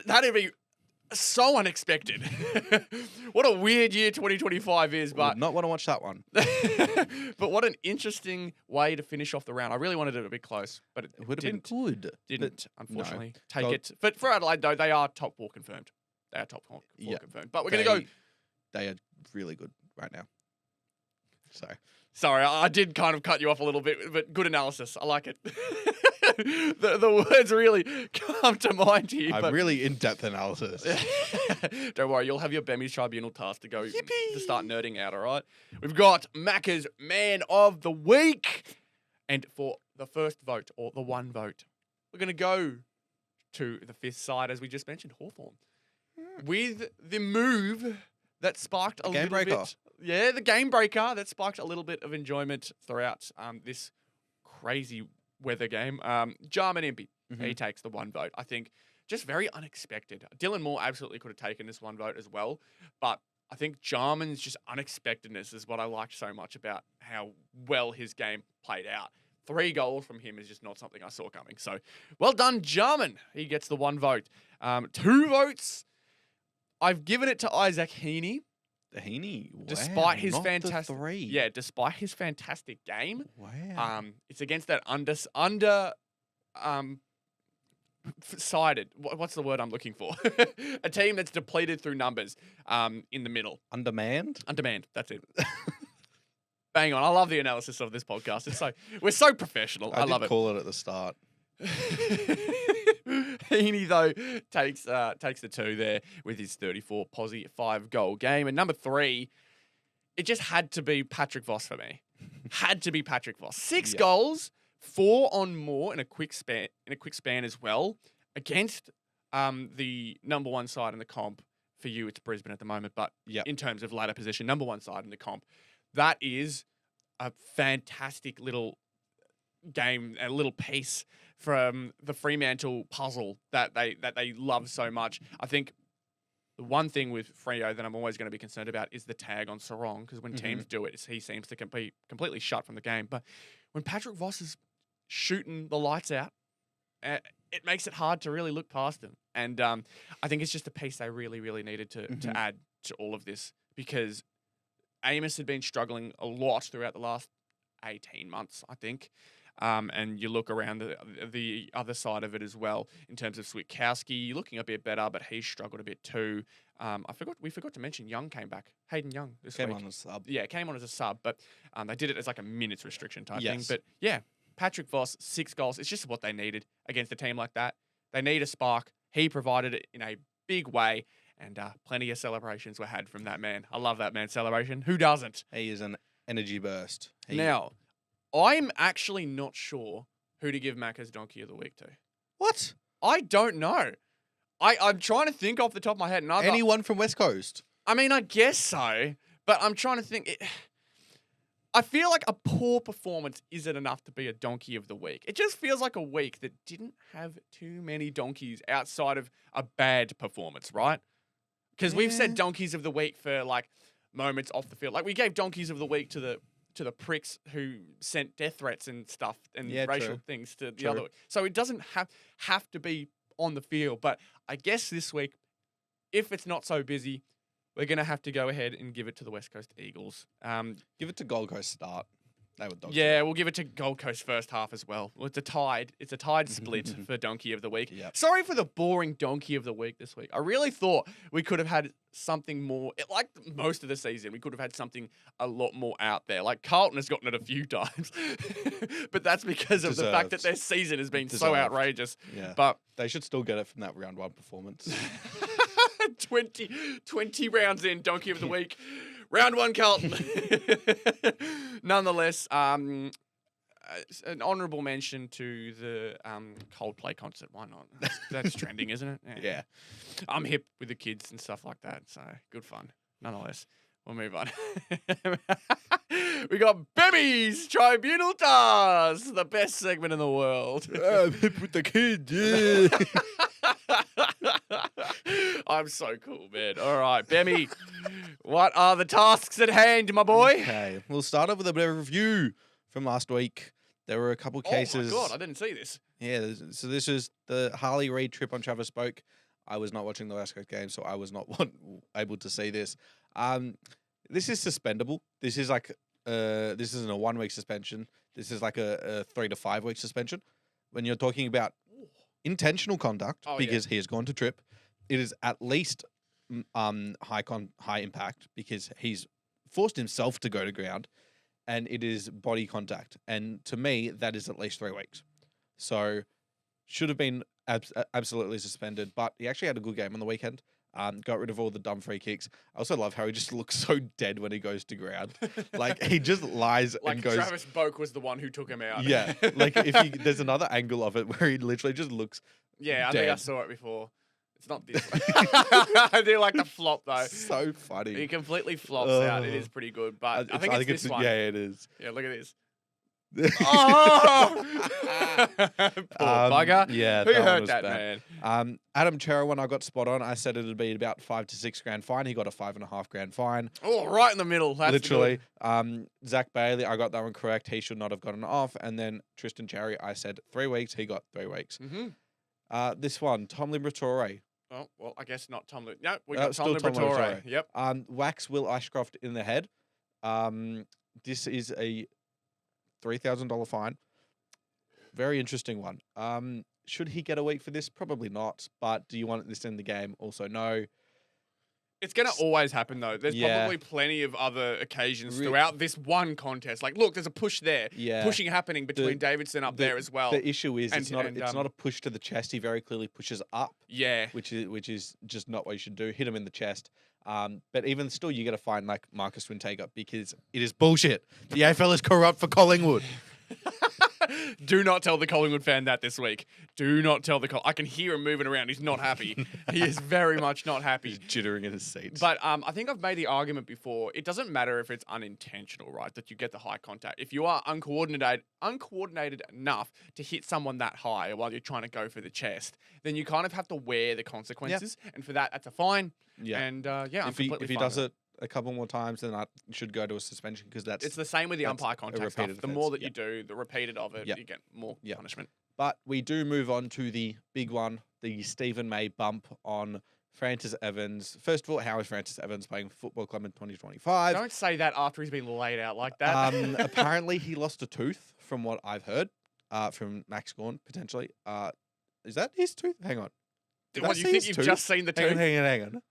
Speaker 1: That'd be so unexpected. What a weird year 2025 is, but
Speaker 2: would not want to watch that one.
Speaker 1: But what an interesting way to finish off the round. I really wanted it to be close, but it
Speaker 2: would have been good.
Speaker 1: Didn't unfortunately take it. But for Adelaide though, they are top 4 confirmed. They are top 4 confirmed. But we're going to go.
Speaker 2: They are really good right now.
Speaker 1: Sorry, I did kind of cut you off a little bit, but good analysis. I like it. the words really come to mind here.
Speaker 2: Really in-depth analysis.
Speaker 1: Don't worry, you'll have your Behmmy Tribunal task to go to start nerding out, all right? We've got Macca's Man of the Week. And for the first vote, or the one vote, we're going to go to the 5th side, as we just mentioned, Hawthorn. With the move that sparked a little bit... Yeah, the game breaker that sparked a little bit of enjoyment throughout this crazy weather game. Jarman Impey, he takes the one vote. I think just very unexpected. Dylan Moore absolutely could have taken this one vote as well. But I think Jarman's just unexpectedness is what I liked so much about how well his game played out. 3 goals from him is just not something I saw coming. So well done, Jarman. He gets the one vote. 2 votes. I've given it to Isaac Heaney.
Speaker 2: Heaney,
Speaker 1: despite his
Speaker 2: fantastic,
Speaker 1: despite his fantastic game, it's against that sided. What's the word I'm looking for? A team that's depleted through numbers. In the middle,
Speaker 2: undermanned.
Speaker 1: That's it. Bang on! I love the analysis of this podcast. We're so professional. I love it.
Speaker 2: Call it at the start.
Speaker 1: Heaney, though, takes the 2 there with his 34 posse 5-goal game. And number 3, it just had to be Patrick Voss for me. Had to be Patrick Voss. 6 goals, 4 on more in a quick span as well against the number 1 side in the comp. For you, it's Brisbane at the moment, but in terms of ladder position, number 1 side in the comp. That is a fantastic little game, a little piece from the Fremantle puzzle that they love so much. I think the one thing with Freo that I'm always going to be concerned about is the tag on Sarong, because when teams do it, he seems to be completely shut from the game. But when Patrick Voss is shooting the lights out, it makes it hard to really look past him. And I think it's just a piece they really, really needed to add to all of this, because Amos had been struggling a lot throughout the last 18 months, I think. And you look around the other side of it as well in terms of Switkowski, looking a bit better, but he's struggled a bit too. We forgot to mention Young came back. Hayden Young this week.
Speaker 2: Came on as a sub.
Speaker 1: Yeah, came on as a sub, but they did it as like a minutes restriction type thing.
Speaker 2: Yes.
Speaker 1: But yeah, Patrick Voss, 6 goals. It's just what they needed against a team like that. They need a spark. He provided it in a big way, and plenty of celebrations were had from that man. I love that man's celebration. Who doesn't?
Speaker 2: He is an energy burst.
Speaker 1: Now, I'm actually not sure who to give Macca's Donkey of the Week to.
Speaker 2: What?
Speaker 1: I don't know. I'm trying to think off the top of my head.
Speaker 2: Anyone from West Coast?
Speaker 1: I mean, I guess so, but I'm trying to think. I feel like a poor performance isn't enough to be a Donkey of the Week. It just feels like a week that didn't have too many donkeys outside of a bad performance, right? Because we've said Donkeys of the Week for like moments off the field. Like we gave Donkeys of the Week to the pricks who sent death threats and stuff and racial things to the other. So it doesn't have to be on the field. But I guess this week, if it's not so busy, we're going to have to go ahead and give it to the West Coast Eagles.
Speaker 2: Give it to Gold Coast Start. They were dogs.
Speaker 1: Yeah, we'll give it to Gold Coast first half as well. It's a tied split for Donkey of the Week.
Speaker 2: Yep.
Speaker 1: Sorry for the boring Donkey of the Week this week. I really thought we could have had something more, like most of the season, we could have had something a lot more out there. Like Carlton has gotten it a few times, but that's because of the fact that their season has been so outrageous.
Speaker 2: Yeah.
Speaker 1: But
Speaker 2: they should still get it from that round 1 performance.
Speaker 1: 20 rounds in, Donkey of the Week. Round 1, Carlton. Nonetheless, an honourable mention to the Coldplay concert. Why not? That's trending, isn't it?
Speaker 2: Yeah.
Speaker 1: I'm hip with the kids and stuff like that, so good fun. Nonetheless, we'll move on. We got Behmy's Tribunal Task, the best segment in the world.
Speaker 2: I'm hip with the kids, yeah.
Speaker 1: I'm so cool, man. All right, Behmmy, what are the tasks at hand, my boy?
Speaker 2: Okay, we'll start off with a bit of a review from last week. There were a couple cases.
Speaker 1: Oh my God, I didn't see this.
Speaker 2: Yeah, so this is the Harley Reid trip on Travis Spoke. I was not watching the West Coast game, so I was not able to see this. This is suspendable. This is like this isn't a 1 week suspension. This is like a 3 to 5 week suspension. When you're talking about intentional conduct, because he has gone to trip, it is at least high impact because he's forced himself to go to ground, and it is body contact. And to me, that is at least 3 weeks. So should have been absolutely suspended, but he actually had a good game on the weekend. Got rid of all the dumb free kicks. I also love how he just looks so dead when he goes to ground. Like he just lies
Speaker 1: like
Speaker 2: and goes.
Speaker 1: Travis Boak was the one who took him out.
Speaker 2: Yeah, like there's another angle of it where he literally just looks.
Speaker 1: Yeah, I
Speaker 2: dead.
Speaker 1: think I saw it before. It's not this. I do like the flop though.
Speaker 2: So funny.
Speaker 1: He completely flops out. It is pretty good, but I think it's this one.
Speaker 2: Yeah, it is.
Speaker 1: Yeah, look at this. Oh! Poor bugger.
Speaker 2: Yeah,
Speaker 1: who hurt that man?
Speaker 2: Adam Cerra, when I got spot on, I said it'd be about $5 to $6 grand fine. He got a $5.5 grand fine.
Speaker 1: Oh, right in the middle. That's
Speaker 2: literally. Zach Bailey, I got that one correct. He should not have gotten off. And then Tristan Cherry, I said 3 weeks. He got 3 weeks.
Speaker 1: Mm-hmm.
Speaker 2: This one, Tom Liberatore.
Speaker 1: Oh, well, I guess not Tom. No, we got Tom
Speaker 2: still Tom
Speaker 1: Liberatore. Yep.
Speaker 2: Wax Will Ashcroft in the head. This is a $3,000 fine. Very interesting one. Should he get a week for this? Probably not. But do you want this in the game? Also, no.
Speaker 1: It's going to always happen, though. There's probably plenty of other occasions throughout this one contest. Like, look, there's a push there.
Speaker 2: Yeah.
Speaker 1: Pushing happening between Davidson up there as well.
Speaker 2: The issue is it's not a push to the chest. He very clearly pushes up.
Speaker 1: Yeah.
Speaker 2: Which is just not what you should do. Hit him in the chest. But even still, you got to find like Marcus Wintega because it is bullshit. The AFL is corrupt for Collingwood.
Speaker 1: Do not tell the Collingwood fan that this week. Do not tell I can hear him moving around. He's not happy. He is very much not happy.
Speaker 2: He's jittering in his seat.
Speaker 1: But I think I've made the argument before. It doesn't matter if it's unintentional, right? That you get the high contact. If you are uncoordinated enough to hit someone that high while you're trying to go for the chest, then you kind of have to wear the consequences. Yep. And for that, that's a fine.
Speaker 2: Yeah.
Speaker 1: And
Speaker 2: if he does it a couple more times, then I should go to a suspension because it's
Speaker 1: the same with the umpire contact stuff. The more that you do, the repeated of it, you get more punishment.
Speaker 2: But we do move on to the big one, the Stephen May bump on Francis Evans. First of all, how is Francis Evans playing football club in 2025?
Speaker 1: Don't say that after he's been laid out like that.
Speaker 2: Apparently, he lost a tooth, from what I've heard, from Max Gorn, potentially. Is that his tooth? Hang on.
Speaker 1: What, you think you've just seen the tooth?
Speaker 2: Hang on.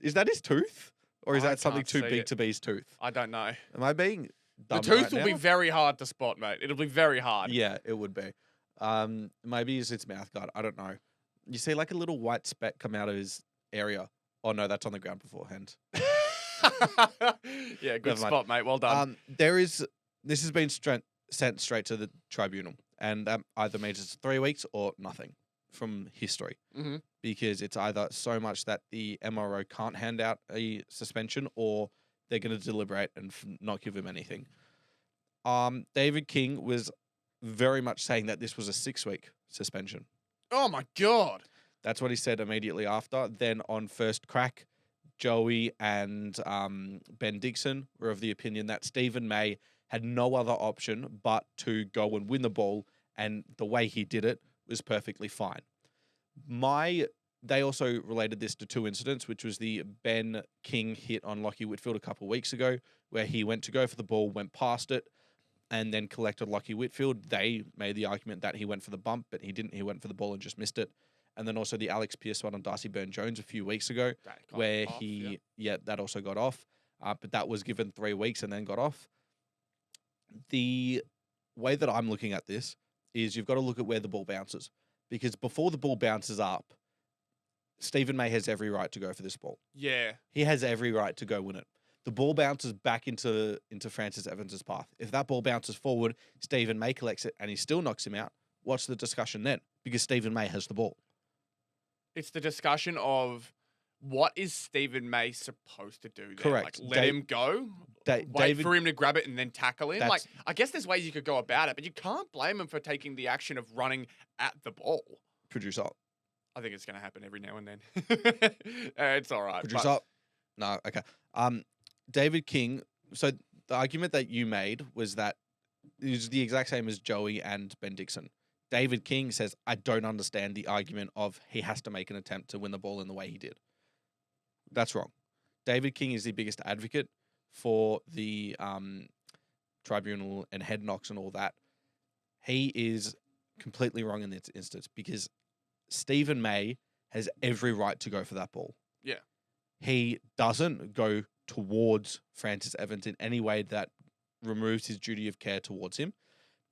Speaker 2: Is that his tooth? Or is
Speaker 1: I
Speaker 2: that something
Speaker 1: can't
Speaker 2: too
Speaker 1: see
Speaker 2: big
Speaker 1: it.
Speaker 2: to be his tooth?
Speaker 1: I don't know.
Speaker 2: Am I being dumb
Speaker 1: The tooth
Speaker 2: right
Speaker 1: will
Speaker 2: now?
Speaker 1: be very hard to spot, mate. It'll be very hard.
Speaker 2: Yeah, it would be. Maybe it's its mouth guard. I don't know. You see like a little white speck come out of his area. Oh no, that's on the ground beforehand.
Speaker 1: Yeah, good
Speaker 2: Never mind.
Speaker 1: spot, mate. Well done.
Speaker 2: This has been sent straight to the tribunal, and either means it's 3 weeks or nothing from history,
Speaker 1: Mm-hmm.
Speaker 2: because it's either so much that the MRO can't hand out a suspension, or they're going to deliberate and not give him anything. David King was very much saying that this was a 6-week suspension.
Speaker 1: Oh my God.
Speaker 2: That's what he said immediately after. Then on first crack, Joey and Ben Dixon were of the opinion that Stephen May had no other option but to go and win the ball, and the way he did it was perfectly fine. They also related this to 2 incidents, which was the Ben King hit on Lockie Whitfield a couple of weeks ago, where he went to go for the ball, went past it, and then collected Lockie Whitfield. They made the argument that he went for the bump, but he didn't. He went for the ball and just missed it. And then also the Alex Pearce one on Darcy Byrne-Jones a few weeks ago, where that also got off. But that was given 3 weeks and then got off. The way that I'm looking at this is you've got to look at where the ball bounces. Because before the ball bounces up, Stephen May has every right to go for this ball.
Speaker 1: Yeah.
Speaker 2: He has every right to go win it. The ball bounces back into Francis Evans' path. If that ball bounces forward, Stephen May collects it and he still knocks him out, what's the discussion then? Because Stephen May has the ball.
Speaker 1: It's the discussion of what is Stephen May supposed to do there?
Speaker 2: Correct.
Speaker 1: Like, let him go? Wait for him to grab it and then tackle him? Like, I guess there's ways you could go about it, but you can't blame him for taking the action of running at the ball.
Speaker 2: Producer.
Speaker 1: I think it's going to happen every now and then. It's all right.
Speaker 2: Producer. No, okay. David King, so the argument that you made was that it was the exact same as Joey and Ben Dixon. David King says, I don't understand the argument of he has to make an attempt to win the ball in the way he did. That's wrong. David King is the biggest advocate for the tribunal and head knocks and all that. He is completely wrong in this instance because Stephen May has every right to go for that ball.
Speaker 1: Yeah.
Speaker 2: He doesn't go towards Francis Evans in any way that removes his duty of care towards him.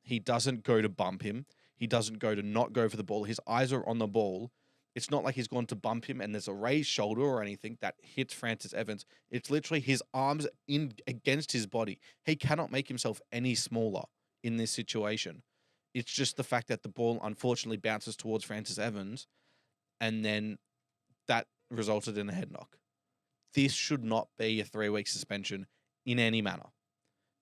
Speaker 2: He doesn't go to bump him. He doesn't go to not go for the ball. His eyes are on the ball. It's not like he's gone to bump him and there's a raised shoulder or anything that hits Francis Evans. It's literally his arms in against his body. He cannot make himself any smaller in this situation. It's just the fact that the ball unfortunately bounces towards Francis Evans and then that resulted in a head knock. This should not be a 3-week suspension in any manner.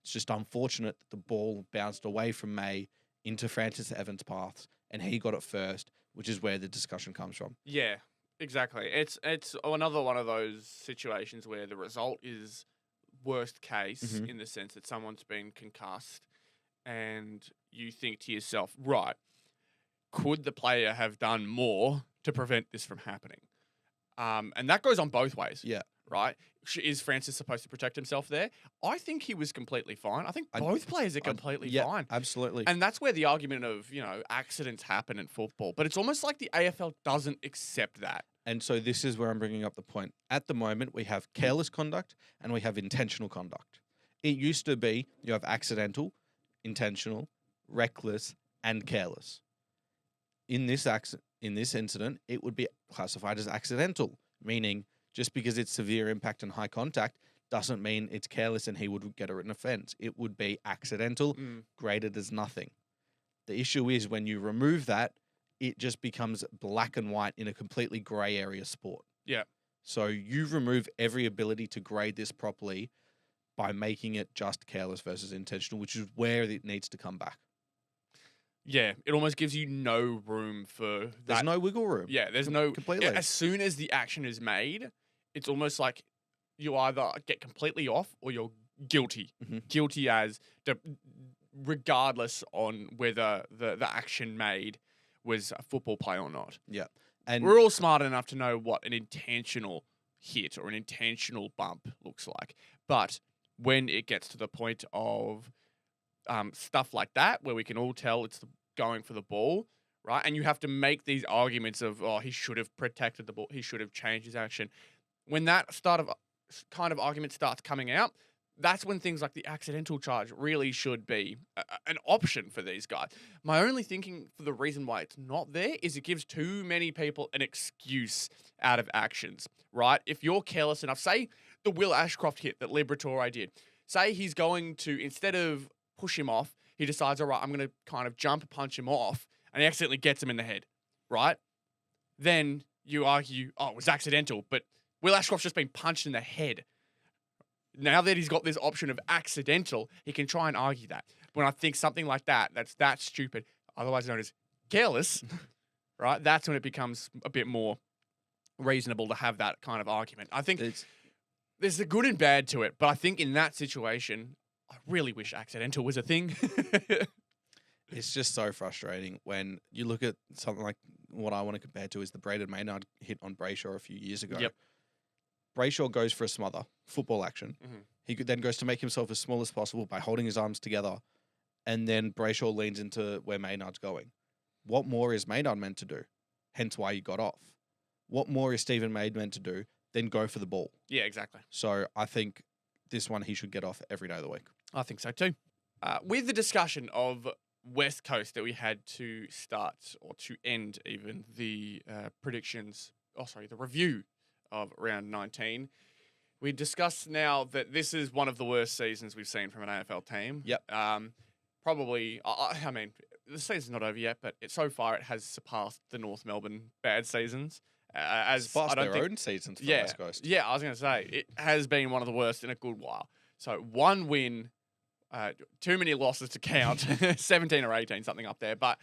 Speaker 2: It's just unfortunate that the ball bounced away from May into Francis Evans' paths and he got it first, which is where the discussion comes from.
Speaker 1: Yeah, exactly. It's another one of those situations where the result is worst case in the sense that someone's been concussed and you think to yourself, right, could the player have done more to prevent this from happening? And that goes on both ways.
Speaker 2: Yeah.
Speaker 1: Right? Is Francis supposed to protect himself there? I think he was completely fine. I think both players are completely fine.
Speaker 2: Absolutely.
Speaker 1: And that's where the argument of, accidents happen in football. But it's almost like the AFL doesn't accept that.
Speaker 2: And so this is where I'm bringing up the point. At the moment, we have careless conduct and we have intentional conduct. It used to be you have accidental, intentional, reckless, and careless. In this incident, it would be classified as accidental, meaning just because it's severe impact and high contact doesn't mean it's careless and he would get a written offence. It would be accidental, graded as nothing. The issue is when you remove that, it just becomes black and white in a completely grey area sport.
Speaker 1: Yeah.
Speaker 2: So you remove every ability to grade this properly by making it just careless versus intentional, which is where it needs to come back.
Speaker 1: Yeah, it almost gives you no room for that.
Speaker 2: There's no wiggle room.
Speaker 1: Yeah, there's no...
Speaker 2: Completely.
Speaker 1: As soon as the action is made, it's almost like you either get completely off or you're guilty. Guilty as... regardless on whether the action made was a football play or not.
Speaker 2: Yeah. And
Speaker 1: we're all smart enough to know what an intentional hit or an intentional bump looks like. But when it gets to the point of stuff like that, where we can all tell it's going for the ball, right? And you have to make these arguments of, oh, he should have protected the ball, he should have changed his action. When that kind of argument starts coming out, that's when things like the accidental charge really should be an option for these guys. My only thinking for the reason why it's not there is it gives too many people an excuse out of actions, right? If you're careless enough, say the Will Ashcroft hit that Liberatore did, say he's going to, instead of push him off, he decides, all right, I'm going to kind of jump punch him off, and he accidentally gets him in the head, right? Then you argue, oh, it was accidental, but Will Ashcroft's just been punched in the head. Now that he's got this option of accidental, he can try and argue that. When I think something like that's that stupid, otherwise known as careless, right? That's when it becomes a bit more reasonable to have that kind of argument. I think there's a good and bad to it, but I think in that situation, I really wish accidental was a thing.
Speaker 2: It's just so frustrating when you look at something like what I want to compare to is the Braden Maynard hit on Brayshaw a few years ago.
Speaker 1: Yep.
Speaker 2: Brayshaw goes for a smother, football action.
Speaker 1: Mm-hmm.
Speaker 2: He then goes to make himself as small as possible by holding his arms together, and then Brayshaw leans into where Maynard's going. What more is Maynard meant to do? Hence why he got off. What more is Stephen Maid meant to do than go for the ball?
Speaker 1: Yeah, exactly.
Speaker 2: So I think this one he should get off every day of the week.
Speaker 1: I think so too. With the discussion of West Coast that we had to start or to end even the the review of round 19. We discussed now that this is one of the worst seasons we've seen from an AFL team.
Speaker 2: Yep.
Speaker 1: Probably, I mean, the season's not over yet, but so far it has surpassed the North Melbourne bad seasons.
Speaker 2: Surpassed their own seasons for West Coast.
Speaker 1: Yeah, I was going to say, it has been one of the worst in a good while. So one win, too many losses to count, 17 or 18, something up there. But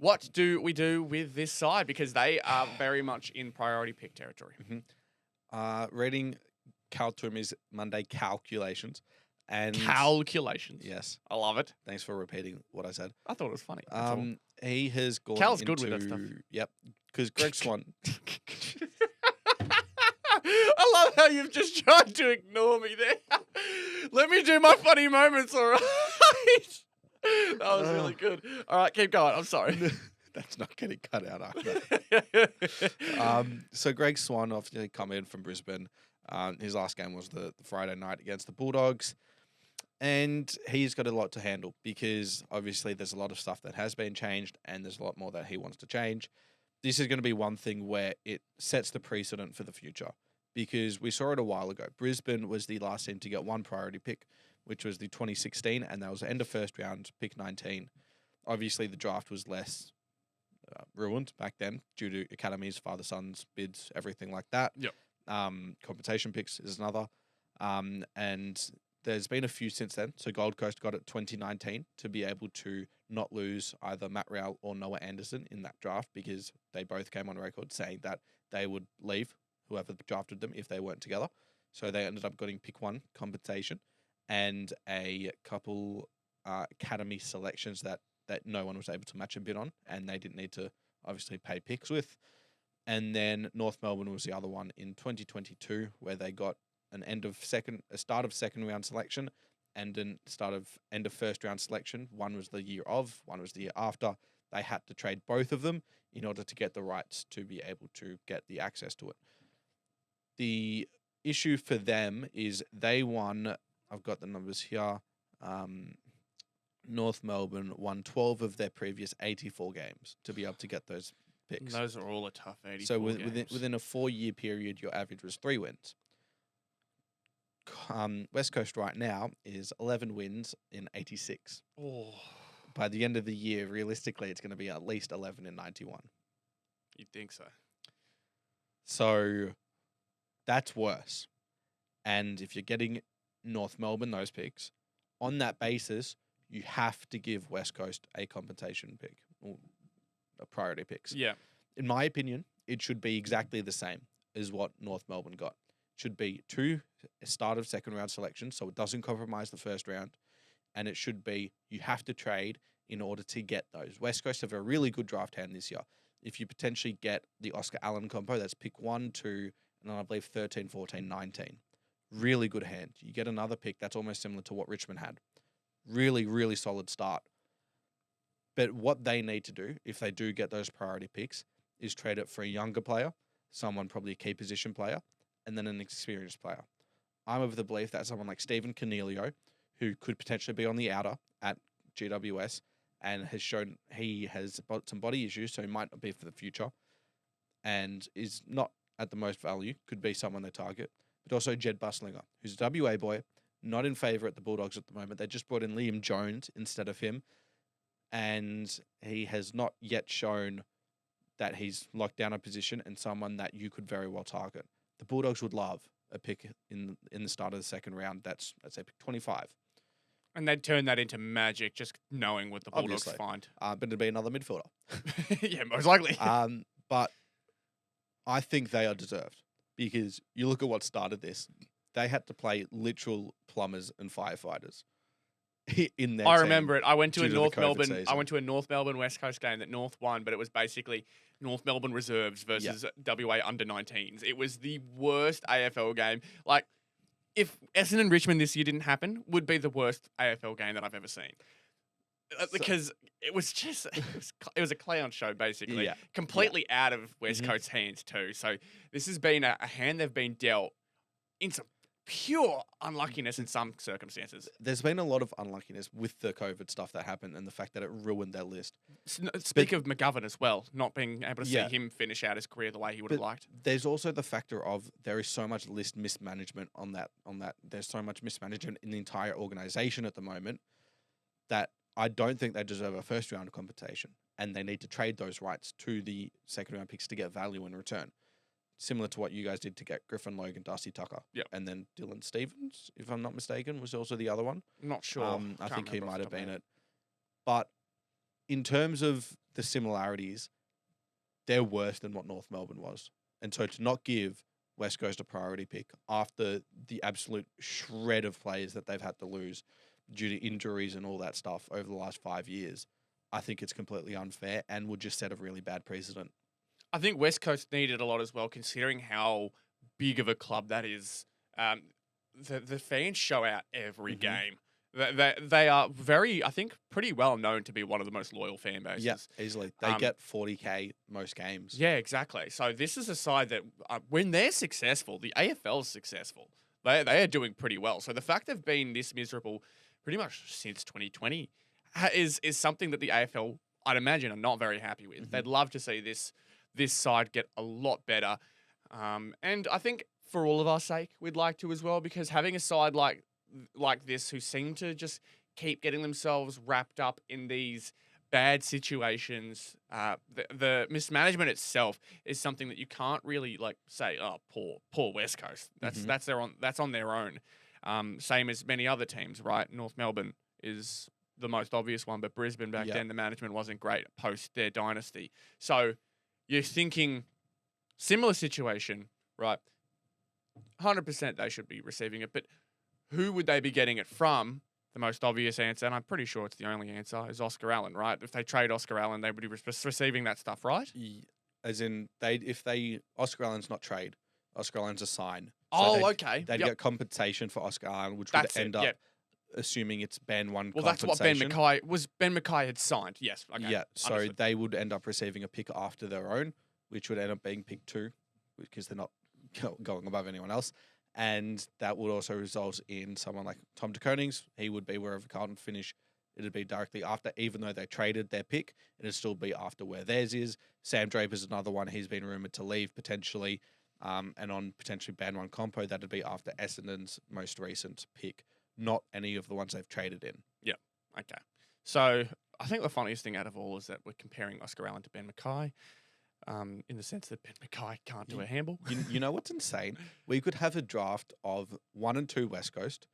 Speaker 1: what do we do with this side? Because they are very much in priority pick territory.
Speaker 2: Mm-hmm. Reading Cal Tumi's Monday calculations. And
Speaker 1: calculations.
Speaker 2: Yes.
Speaker 1: I love it.
Speaker 2: Thanks for repeating what I said.
Speaker 1: I thought it was funny.
Speaker 2: He has gone
Speaker 1: Cal's good with that stuff.
Speaker 2: Yep. Because Greg Swan.
Speaker 1: I love how you've just tried to ignore me there. Let me do my funny moments, all right? That was really good. All right, keep going. I'm sorry.
Speaker 2: That's not getting cut out after. So Greg Swan obviously come in from Brisbane. His last game was the Friday night against the Bulldogs. And he's got a lot to handle because obviously there's a lot of stuff that has been changed and there's a lot more that he wants to change. This is going to be one thing where it sets the precedent for the future because we saw it a while ago. Brisbane was the last team to get one priority pick, which was the 2016, and that was end of first round, pick 19. Obviously, the draft was less ruined back then due to academies, father-sons, bids, everything like that.
Speaker 1: Yep.
Speaker 2: Compensation picks is another. And there's been a few since then. So Gold Coast got it 2019 to be able to not lose either Matt Rowell or Noah Anderson in that draft because they both came on record saying that they would leave whoever drafted them if they weren't together. So they ended up getting pick one compensation and a couple academy selections that no one was able to match a bid on and they didn't need to obviously pay picks with. And then North Melbourne was the other one in 2022 where they got a start of second round selection and end of first round selection. One was the year of, one was the year after. They had to trade both of them in order to get the rights to be able to get the access to it. The issue for them is they won, I've got the numbers here, North Melbourne won 12 of their previous 84 games to be able to get those picks.
Speaker 1: Those are all a tough 84
Speaker 2: So
Speaker 1: games.
Speaker 2: within a 4-year period, your average was 3 wins. West Coast right now is 11 wins in 86.
Speaker 1: Oh,
Speaker 2: By the end of the year, realistically, it's going to be at least 11 in 91.
Speaker 1: you'd think so.
Speaker 2: So that's worse. And if you're getting North Melbourne those picks, on that basis, you have to give West Coast a compensation pick, or a priority picks.
Speaker 1: Yeah.
Speaker 2: In my opinion, it should be exactly the same as what North Melbourne got. It should be 2 start of second round selections, so it doesn't compromise the first round. And it should be you have to trade in order to get those. West Coast have a really good draft hand this year. if you potentially get the Oscar Allen compo, that's pick 1, 2, and then I believe 13, 14, 19. Really good hand. You get another pick that's almost similar to what Richmond had. Really, really solid start. But what they need to do, if they do get those priority picks, is trade it for a younger player, someone probably a key position player, and then an experienced player. I'm of the belief that someone like Stephen Cornelio, who could potentially be on the outer at GWS, and has shown he has some body issues, so he might not be for the future, and is not at the most value, could be someone they target. But also Jed Buslinger, who's a WA boy, not in favour at the Bulldogs at the moment. They just brought in Liam Jones instead of him, and he has not yet shown that he's locked down a position and someone that you could very well target. The Bulldogs would love a pick in the start of the second round. That's, let's say, pick 25.
Speaker 1: And they'd turn that into magic, just knowing what the Bulldogs
Speaker 2: Obviously.
Speaker 1: find.
Speaker 2: But it'd be another midfielder.
Speaker 1: Yeah, most likely.
Speaker 2: But I think they are deserved because you look at what started this. They had to play literal plumbers and firefighters in their
Speaker 1: I
Speaker 2: team
Speaker 1: remember it. I went to a
Speaker 2: due to the
Speaker 1: North
Speaker 2: COVID
Speaker 1: Melbourne.
Speaker 2: season.
Speaker 1: I went to a North Melbourne West Coast game that North won, but it was basically North Melbourne reserves versus WA under 19s. It was the worst AFL game. Like, if Essendon and Richmond this year didn't happen, would be the worst AFL game that I've ever seen. Because it was just it was a clown show basically,
Speaker 2: Yeah.
Speaker 1: completely out of West Coast's hands too. So this has been a hand they've been dealt in some pure unluckiness in some circumstances.
Speaker 2: There's been a lot of unluckiness with the COVID stuff that happened and the fact that it ruined their list.
Speaker 1: Speak of McGovern as well, not being able to see
Speaker 2: Yeah.
Speaker 1: him finish out his career the way he would have liked.
Speaker 2: There's also the factor of there is so much list mismanagement on that. There's so much mismanagement in the entire organisation at the moment that I don't think they deserve a first round compensation, and they need to trade those rights to the second round picks to get value in return. Similar to what you guys did to get Griffin Logan, Darcy Tucker, and then Dylan Stevens, if I'm not mistaken, was also the other one.
Speaker 1: I'm not sure.
Speaker 2: I think he might have been it. But in terms of the similarities, they're worse than what North Melbourne was. And so to not give West Coast a priority pick after the absolute shred of players that they've had to lose due to injuries and all that stuff over the last 5 years, I think it's completely unfair and would just set a really bad precedent.
Speaker 1: I think West Coast needed a lot as well, considering how big of a club that is. The fans show out every game. They are very, I think, pretty well known to be one of the most loyal fan bases.
Speaker 2: Yeah, easily. They get 40K most games.
Speaker 1: Yeah, exactly. So this is a side that, when they're successful, the AFL is successful. They are doing pretty well. So the fact they've been this miserable pretty much since 2020 is something that the AFL, I'd imagine, are not very happy with. They'd love to see this side get a lot better. And I think for all of our sake, we'd like to as well, because having a side like this who seem to just keep getting themselves wrapped up in these bad situations, the mismanagement itself is something that you can't really say, oh, poor West Coast. That's on their own. Same as many other teams, right? North Melbourne is the most obvious one, but Brisbane back then, the management wasn't great post their dynasty. So you're thinking similar situation, right? 100% they should be receiving it, but who would they be getting it from? The most obvious answer, and I'm pretty sure it's the only answer, is Oscar Allen, right? If they trade Oscar Allen, they would be receiving that stuff, right?
Speaker 2: As in, Oscar Allen's not trade, Oscar Allen's a sign.
Speaker 1: So okay.
Speaker 2: They'd get compensation for Oscar Allen, which would end up, assuming it's Ben 1
Speaker 1: well,
Speaker 2: compensation.
Speaker 1: that's what Ben Mackay had signed. Yes. Okay.
Speaker 2: Yeah, so
Speaker 1: understood.
Speaker 2: they would end up receiving a pick after their own, which would end up being pick 2, because they're not going above anyone else. And that would also result in someone like Tom de Konings. He would be wherever Carlton finish. It'd be directly after, even though they traded their pick, it'd still be after where theirs is. Sam Draper's another one. He's been rumoured to leave potentially. And on potentially band 1 compo, that'd be after Essendon's most recent pick, not any of the ones they've traded in.
Speaker 1: Yeah. Okay. So I think the funniest thing out of all is that we're comparing Oscar Allen to Ben Mackay. In the sense that Ben Mackay can't do a handball.
Speaker 2: You know what's insane? We could have a draft of 1 and 2 West Coast,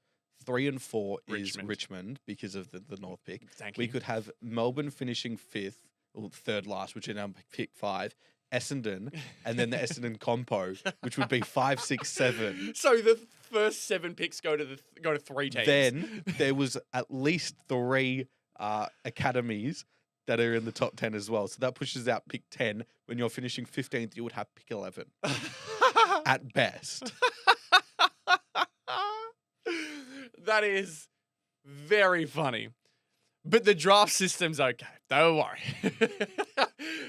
Speaker 2: 3 and 4 is Richmond because of the North pick. We could have Melbourne finishing 5th, or 3rd last, which is now pick 5, Essendon, and then the Essendon compo, which would be 5, 6, 7.
Speaker 1: So the first 7 picks go to 3 teams.
Speaker 2: Then there was at least 3 academies that are in the top 10 as well. So that pushes out pick 10. When you're finishing 15th, you would have pick 11 at best.
Speaker 1: That is very funny. But the draft system's okay. Don't worry.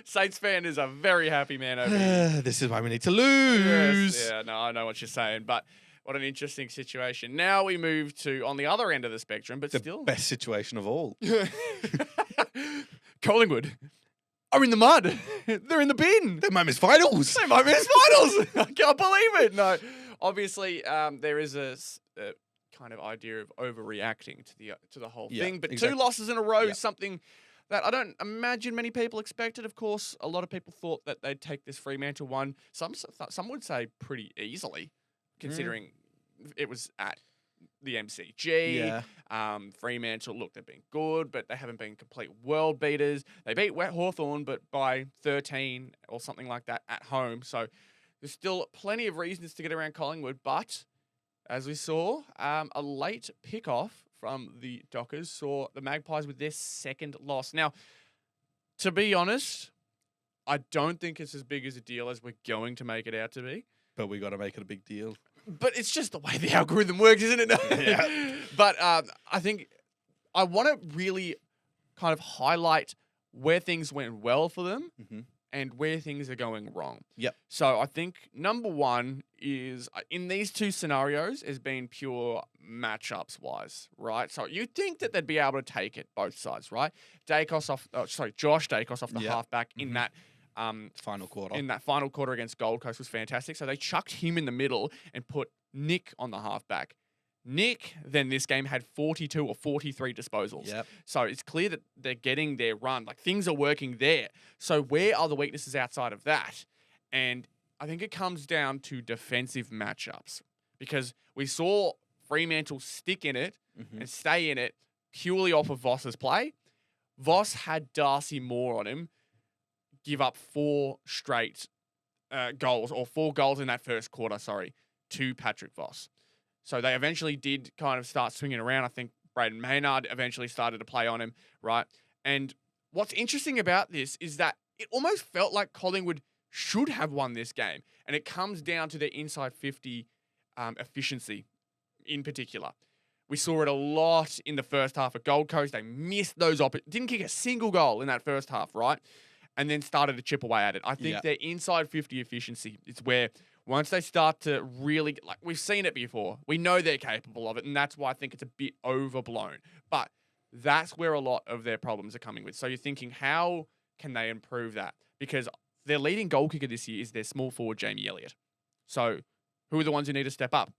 Speaker 1: Saints fan is a very happy man over here.
Speaker 2: This is why we need to lose.
Speaker 1: Yes, yeah, no, I know what you're saying, but what an interesting situation. Now we move to on the other end of the spectrum, but
Speaker 2: The
Speaker 1: still
Speaker 2: best situation of all.
Speaker 1: Collingwood are in the mud. They're in the bin.
Speaker 2: They might miss finals.
Speaker 1: They might miss finals. I can't believe it. No, obviously there is a kind of idea of overreacting to the whole thing, but
Speaker 2: exactly.
Speaker 1: 2 losses in a row is something that I don't imagine many people expected. Of course, a lot of people thought that they'd take this Fremantle one. Some would say pretty easily, considering it was at the MCG.
Speaker 2: Yeah.
Speaker 1: Fremantle, look, they've been good, but they haven't been complete world beaters. They beat Hawthorn, but by 13 or something like that at home. So there's still plenty of reasons to get around Collingwood, but as we saw, a late pick-off from the Dockers saw the Magpies with their 2nd loss. Now, to be honest, I don't think it's as big as a deal as we're going to make it out to be.
Speaker 2: But we got to make it a big deal.
Speaker 1: But it's just the way the algorithm works, isn't it?
Speaker 2: Yeah.
Speaker 1: But I think I want to really kind of highlight where things went well for them and where things are going wrong.
Speaker 2: Yep.
Speaker 1: So I think number one is in these 2 scenarios has been pure matchups wise, right? So you think that they'd be able to take it both sides, right? Josh Dacos off the halfback in that
Speaker 2: final quarter.
Speaker 1: In that final quarter against Gold Coast was fantastic. So they chucked him in the middle and put Nick on the halfback. Nick, then this game, had 42 or 43 disposals.
Speaker 2: Yep.
Speaker 1: So it's clear that they're getting their run. Like, things are working there. So where are the weaknesses outside of that? And I think it comes down to defensive matchups, because we saw Fremantle stick in it and stay in it purely off of Voss's play. Voss had Darcy Moore on him give up 4 straight goals, or 4 goals in that first quarter, to Patrick Voss. So they eventually did kind of start swinging around. I think Braden Maynard eventually started to play on him, right? And what's interesting about this is that it almost felt like Collingwood should have won this game. And it comes down to their inside 50 efficiency in particular. We saw it a lot in the first half at Gold Coast. They missed those didn't kick a single goal in that first half, right? And then started to chip away at it. I think their inside 50 efficiency is where once they start to really, like, we've seen it before. We know they're capable of it, and that's why I think it's a bit overblown. But that's where a lot of their problems are coming with. So you're thinking, how can they improve that? Because their leading goal kicker this year is their small forward, Jamie Elliott. So who are the ones who need to step up?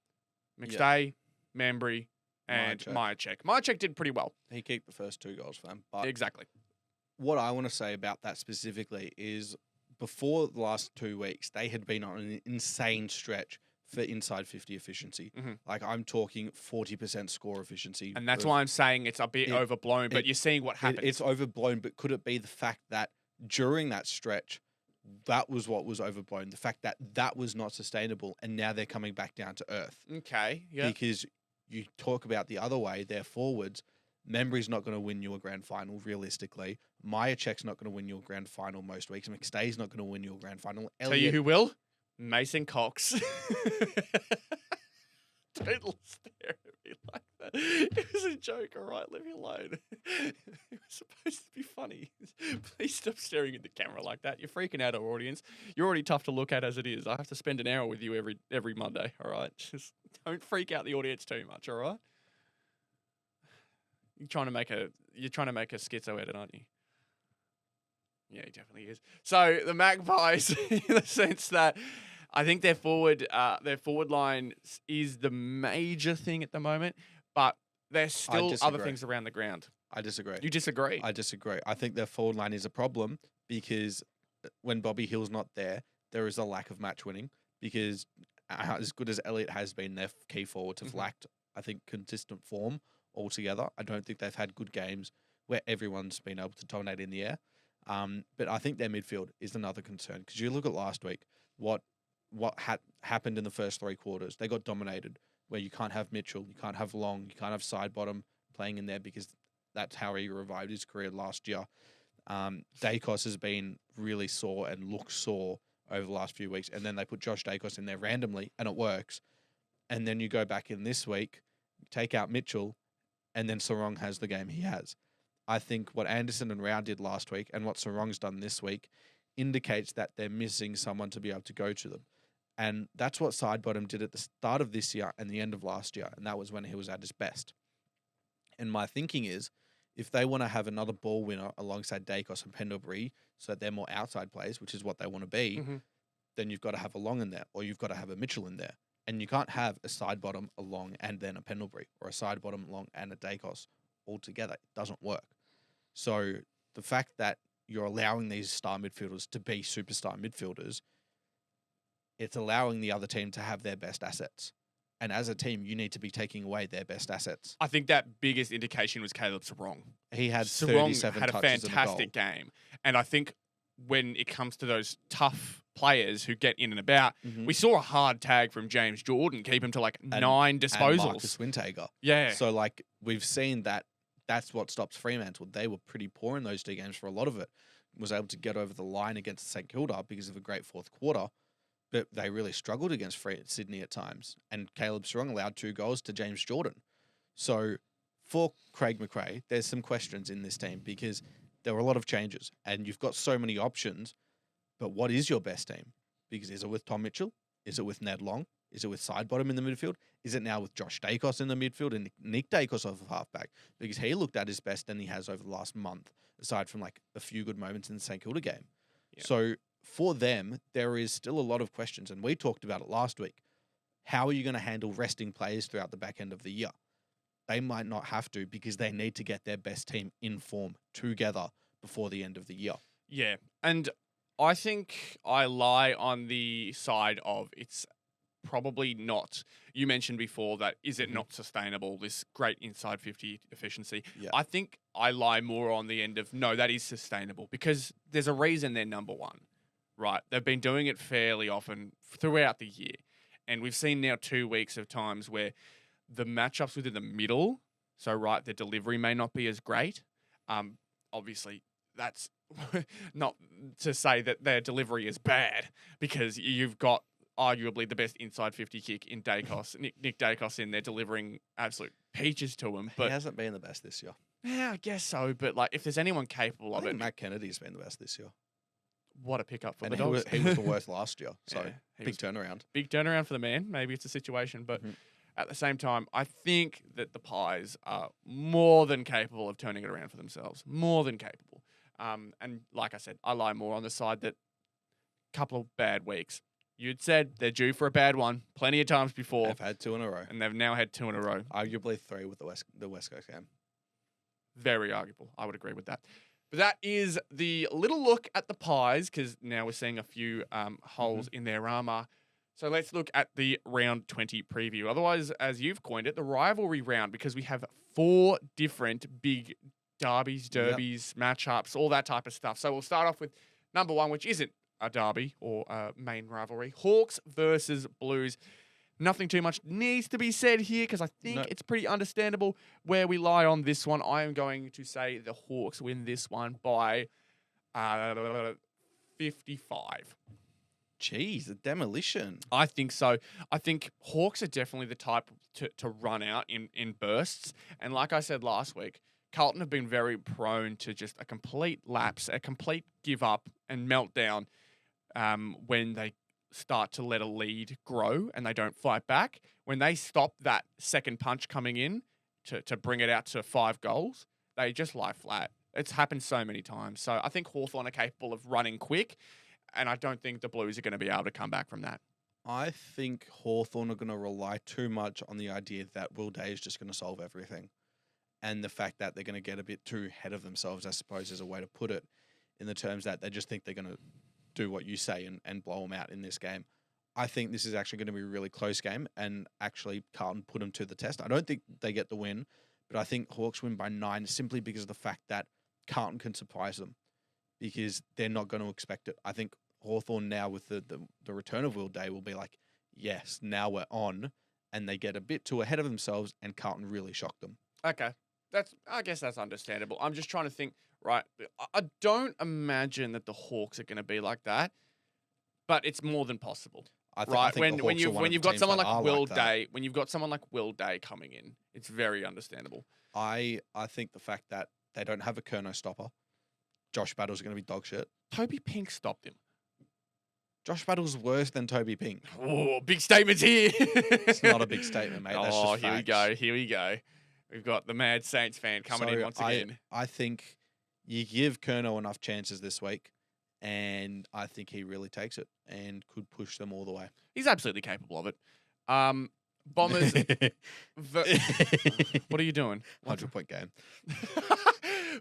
Speaker 1: McStay, Membry, and Myercheck. Myercheck did pretty well.
Speaker 2: He kicked the first 2 goals for them. But
Speaker 1: exactly.
Speaker 2: What I want to say about that specifically is, before the last 2 weeks, they had been on an insane stretch for inside 50 efficiency. Like, I'm talking 40% score efficiency.
Speaker 1: And that's why I'm saying it's a bit overblown, but you're seeing what happens.
Speaker 2: It's overblown, but could it be the fact that during that stretch, that was what was overblown? The fact that that was not sustainable, and now they're coming back down to earth.
Speaker 1: Okay, yeah.
Speaker 2: Because you talk about the other way, their forwards, Membry's not going to win you a grand final, realistically. Myercheck's not going to win you a grand final most weeks. McStay's not going to win you a grand final.
Speaker 1: Tell you who will? Mason Cox. Don't stare at me like that. It was a joke, all right? Leave me alone. It was supposed to be funny. Please stop staring at the camera like that. You're freaking out our audience. You're already tough to look at as it is. I have to spend an hour with you every Monday, all right? Just don't freak out the audience too much, all right? You're trying to make a schizo edit, aren't you? Yeah, he definitely is. So the Magpies, in the sense that I think their forward line is the major thing at the moment, but there's still other things around the ground.
Speaker 2: I disagree.
Speaker 1: You disagree?
Speaker 2: I disagree. I think their forward line is a problem because when Bobby Hill's not there, there is a lack of match winning, because as good as Elliott has been, their key forwards have lacked, I think, consistent form altogether. I don't think they've had good games where everyone's been able to dominate in the air. But I think their midfield is another concern, because you look at last week, what happened in the first 3 quarters. They got dominated, where you can't have Mitchell, you can't have Long, you can't have Sidebottom playing in there, because that's how he revived his career last year. Dacos has been really sore and looks sore over the last few weeks. And then they put Josh Dacos in there randomly and it works. And then you go back in this week, take out Mitchell, and then Sarong has the game he has. I think what Anderson and Rao did last week and what Sarong's done this week indicates that they're missing someone to be able to go to them. And that's what Sidebottom did at the start of this year and the end of last year. And that was when he was at his best. And my thinking is, if they want to have another ball winner alongside Dacos and Pendlebury so that they're more outside players, which is what they want to be, then you've got to have a Long in there or you've got to have a Mitchell in there. And you can't have a Sidebottom, a Long, and then a Pendlebury or a Sidebottom, Long, and a Dacos all together. It doesn't work. So the fact that you're allowing these star midfielders to be superstar midfielders, it's allowing the other team to have their best assets. And as a team, you need to be taking away their best assets.
Speaker 1: I think that biggest indication was Caleb Sarong.
Speaker 2: He had
Speaker 1: Sarong
Speaker 2: 37
Speaker 1: had a
Speaker 2: touches
Speaker 1: fantastic game. And I think when it comes to those tough players who get in and about, we saw a hard tag from James Jordan, keep him to like 9 disposals.
Speaker 2: And Marcus Wintager.
Speaker 1: Yeah.
Speaker 2: So like we've seen that that's what stops Fremantle. They were pretty poor in those 2 games for a lot of it. Was able to get over the line against St Kilda because of a great fourth quarter. But they really struggled against Sydney at times. And Caleb Sarong allowed 2 goals to James Jordan. So for Craig McRae, there's some questions in this team because there were a lot of changes and you've got so many options. But what is your best team? Because is it with Tom Mitchell? Is it with Ned Long? Is it with Sidebottom in the midfield? Is it now with Josh Dacos in the midfield and Nick Dacos off of halfback? Because he looked at his best than he has over the last month, aside from like a few good moments in the St Kilda game. Yeah. So for them, there is still a lot of questions. And we talked about it last week. How are you going to handle resting players throughout the back end of the year? They might not have to because they need to get their best team in form together before the end of the year.
Speaker 1: Yeah. And I think I lie on the side of it's probably not. You mentioned before that is it not sustainable, this great inside 50 efficiency? Yeah. I think I lie more on the end of no, that is sustainable because there's a reason they're number one. Right, they've been doing it fairly often throughout the year. And we've seen now 2 weeks of times where the matchups within the middle, so right, their delivery may not be as great. Obviously, that's not to say that their delivery is bad because you've got arguably the best inside 50 kick in Dacos, Nick Dacos in there delivering absolute peaches to him. But
Speaker 2: he hasn't been the best this year.
Speaker 1: Yeah, I guess so. But like, if there's anyone capable of it,
Speaker 2: Matt Kennedy's been the best this year.
Speaker 1: What a pickup for
Speaker 2: and
Speaker 1: the Dogs.
Speaker 2: He was the worst last year. So big turnaround.
Speaker 1: Big turnaround for the man. Maybe it's a situation. But at the same time, I think that the Pies are more than capable of turning it around for themselves. More than capable. And like I said, I lie more on the side that a couple of bad weeks. You'd said they're due for a bad one plenty of times before.
Speaker 2: They've had 2 in a row.
Speaker 1: And they've now had 2 in a row.
Speaker 2: Arguably 3 with the West Coast game.
Speaker 1: Very arguable. I would agree with that. But that is the little look at the Pies, because now we're seeing a few holes in their armour. So let's look at the round 20 preview. Otherwise, as you've coined it, the rivalry round, because we have 4 different big derbies, matchups, all that type of stuff. So we'll start off with number 1, which isn't a derby or a main rivalry. Hawks versus Blues. Nothing too much needs to be said here because I think it's pretty understandable where we lie on this one. I am going to say the Hawks win this one by 55.
Speaker 2: Jeez, a demolition.
Speaker 1: I think so. I think Hawks are definitely the type to run out in bursts. And like I said last week, Carlton have been very prone to just a complete lapse, a complete give up and meltdown when they start to let a lead grow and they don't fight back. When they stop that second punch coming in to bring it out to 5 goals, they just lie flat. It's happened so many times. So I think Hawthorn are capable of running quick, and I don't think the Blues are going to be able to come back from that.
Speaker 2: I think Hawthorn are going to rely too much on the idea that Will Day is just going to solve everything. And the fact that they're going to get a bit too ahead of themselves, I suppose, is a way to put it, in the terms that they just think they're going to do what you say and blow them out in this game. I think this is actually going to be a really close game, and actually Carlton put them to the test. I don't think they get the win, but I think Hawks win by 9 simply because of the fact that Carlton can surprise them because they're not going to expect it. I think Hawthorn now with the return of Will Day will be like, yes, now we're on, and they get a bit too ahead of themselves and Carlton really shocked them.
Speaker 1: Okay. I guess that's understandable. I'm just trying to think, right? I don't imagine that the Hawks are going to be like that, but it's more than possible.
Speaker 2: I
Speaker 1: Right,
Speaker 2: think the
Speaker 1: when
Speaker 2: Hawks are one
Speaker 1: when
Speaker 2: of
Speaker 1: you've
Speaker 2: the
Speaker 1: got
Speaker 2: teams
Speaker 1: someone
Speaker 2: that
Speaker 1: like
Speaker 2: are
Speaker 1: Will
Speaker 2: like that.
Speaker 1: Day, when you've got someone like Will Day coming in, it's very understandable.
Speaker 2: I think the fact that they don't have a Kerno stopper, Josh Battle's going to be dog shit.
Speaker 1: Toby Pink stopped him.
Speaker 2: Josh Battle's worse than Toby Pink.
Speaker 1: Oh, big statements here.
Speaker 2: It's not a big statement, mate. That's just
Speaker 1: here we
Speaker 2: facts.
Speaker 1: go. Here we go. We've got the Mad Saints fan coming in once again.
Speaker 2: I think you give Kerno enough chances this week, and I think he really takes it and could push them all the way.
Speaker 1: He's absolutely capable of it. Bombers. What are you doing?
Speaker 2: 100-point game.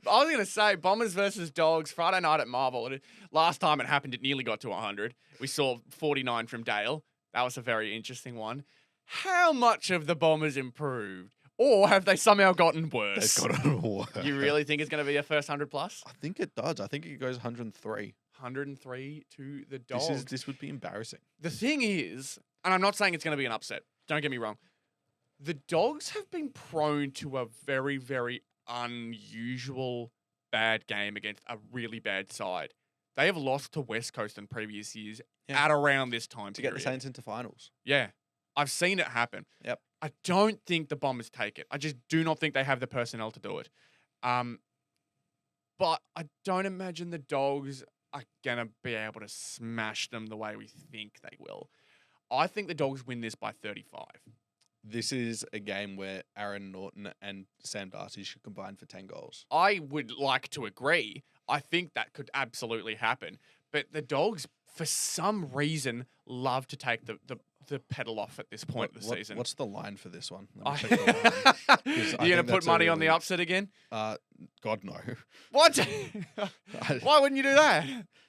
Speaker 1: I was going to say Bombers versus Dogs Friday night at Marvel. Last time it happened, it nearly got to 100. We saw 49 from Dale. That was a very interesting one. How much have the Bombers improved? Or have they somehow gotten worse?
Speaker 2: They've gotten worse.
Speaker 1: You really think it's going to be a first 100 plus?
Speaker 2: I think it does. I think it goes 103.
Speaker 1: 103 to the Dogs.
Speaker 2: This would be embarrassing.
Speaker 1: The thing is, and I'm not saying it's going to be an upset. Don't get me wrong. The Dogs have been prone to a very, very unusual bad game against a really bad side. They have lost to West Coast in previous years at around this time
Speaker 2: to
Speaker 1: period.
Speaker 2: get the Saints into finals.
Speaker 1: Yeah. I've seen it happen.
Speaker 2: Yep.
Speaker 1: I don't think the Bombers take it. I just do not think they have the personnel to do it. But I don't imagine the Dogs are going to be able to smash them the way we think they will. I think the Dogs win this by 35.
Speaker 2: This is a game where Aaron Norton and Sam Darcy should combine for 10 goals.
Speaker 1: I would like to agree. I think that could absolutely happen. But the Dogs, for some reason, love to take the pedal off at this point of the season.
Speaker 2: What's the line for this one? Let me check the line.
Speaker 1: You're going to put money on the upset again?
Speaker 2: God, no.
Speaker 1: What? Why wouldn't you do that?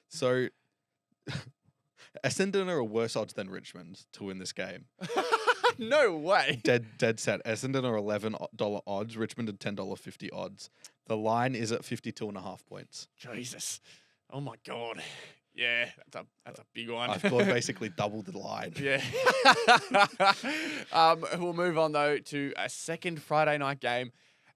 Speaker 2: So, Essendon are a worse odds than Richmond to win this game.
Speaker 1: No way.
Speaker 2: Dead set. Essendon are $11 odds. Richmond are $10.50 odds. The line is at 52.5 points.
Speaker 1: Jesus. Oh my God. Yeah, that's a big one.
Speaker 2: I've got basically double the line.
Speaker 1: Yeah. We'll move on though to a second Friday night game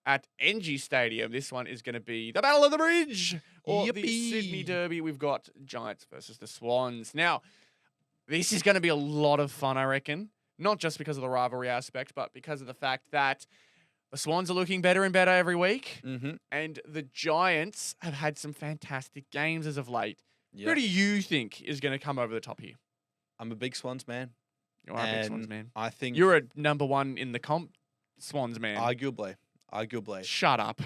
Speaker 1: at NG Stadium. This one is going to be the Battle of the Bridge or the Sydney Derby. We've got Giants versus the Swans. Now, this is going to be a lot of fun, I reckon. Not just because of the rivalry aspect, but because of the fact that the Swans are looking better and better every week.
Speaker 2: Mm-hmm.
Speaker 1: And the Giants have had some fantastic games as of late.
Speaker 2: Yep.
Speaker 1: Who do you think is going to come over the top here?
Speaker 2: I'm a big Swans man.
Speaker 1: You are a big Swans man.
Speaker 2: I think
Speaker 1: You're a number one in the comp Swans man.
Speaker 2: Arguably.
Speaker 1: Shut up.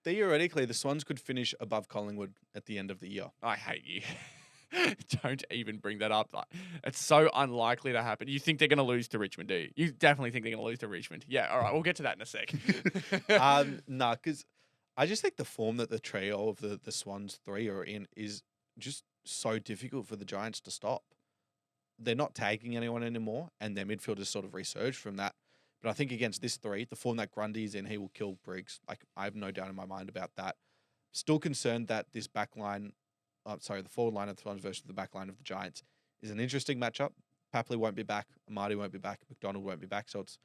Speaker 2: Theoretically, the Swans could finish above Collingwood at the end of the year.
Speaker 1: I hate you. Don't even bring that up. It's so unlikely to happen. You think they're going to lose to Richmond, do you? You definitely think they're going to lose to Richmond. Yeah, all right. We'll get to that in a sec.
Speaker 2: No, because I just think the form that the trio of the Swans three are in is just so difficult for the Giants to stop. They're not tagging anyone anymore, and their midfield has sort of resurged from that. But I think against this three, the form that Grundy's in, he will kill Briggs. Like, I have no doubt in my mind about that. Still concerned that this back line, the forward line of the Swans versus the back line of the Giants is an interesting matchup. Papley won't be back. Amadi won't be back. McDonald won't be back. So it's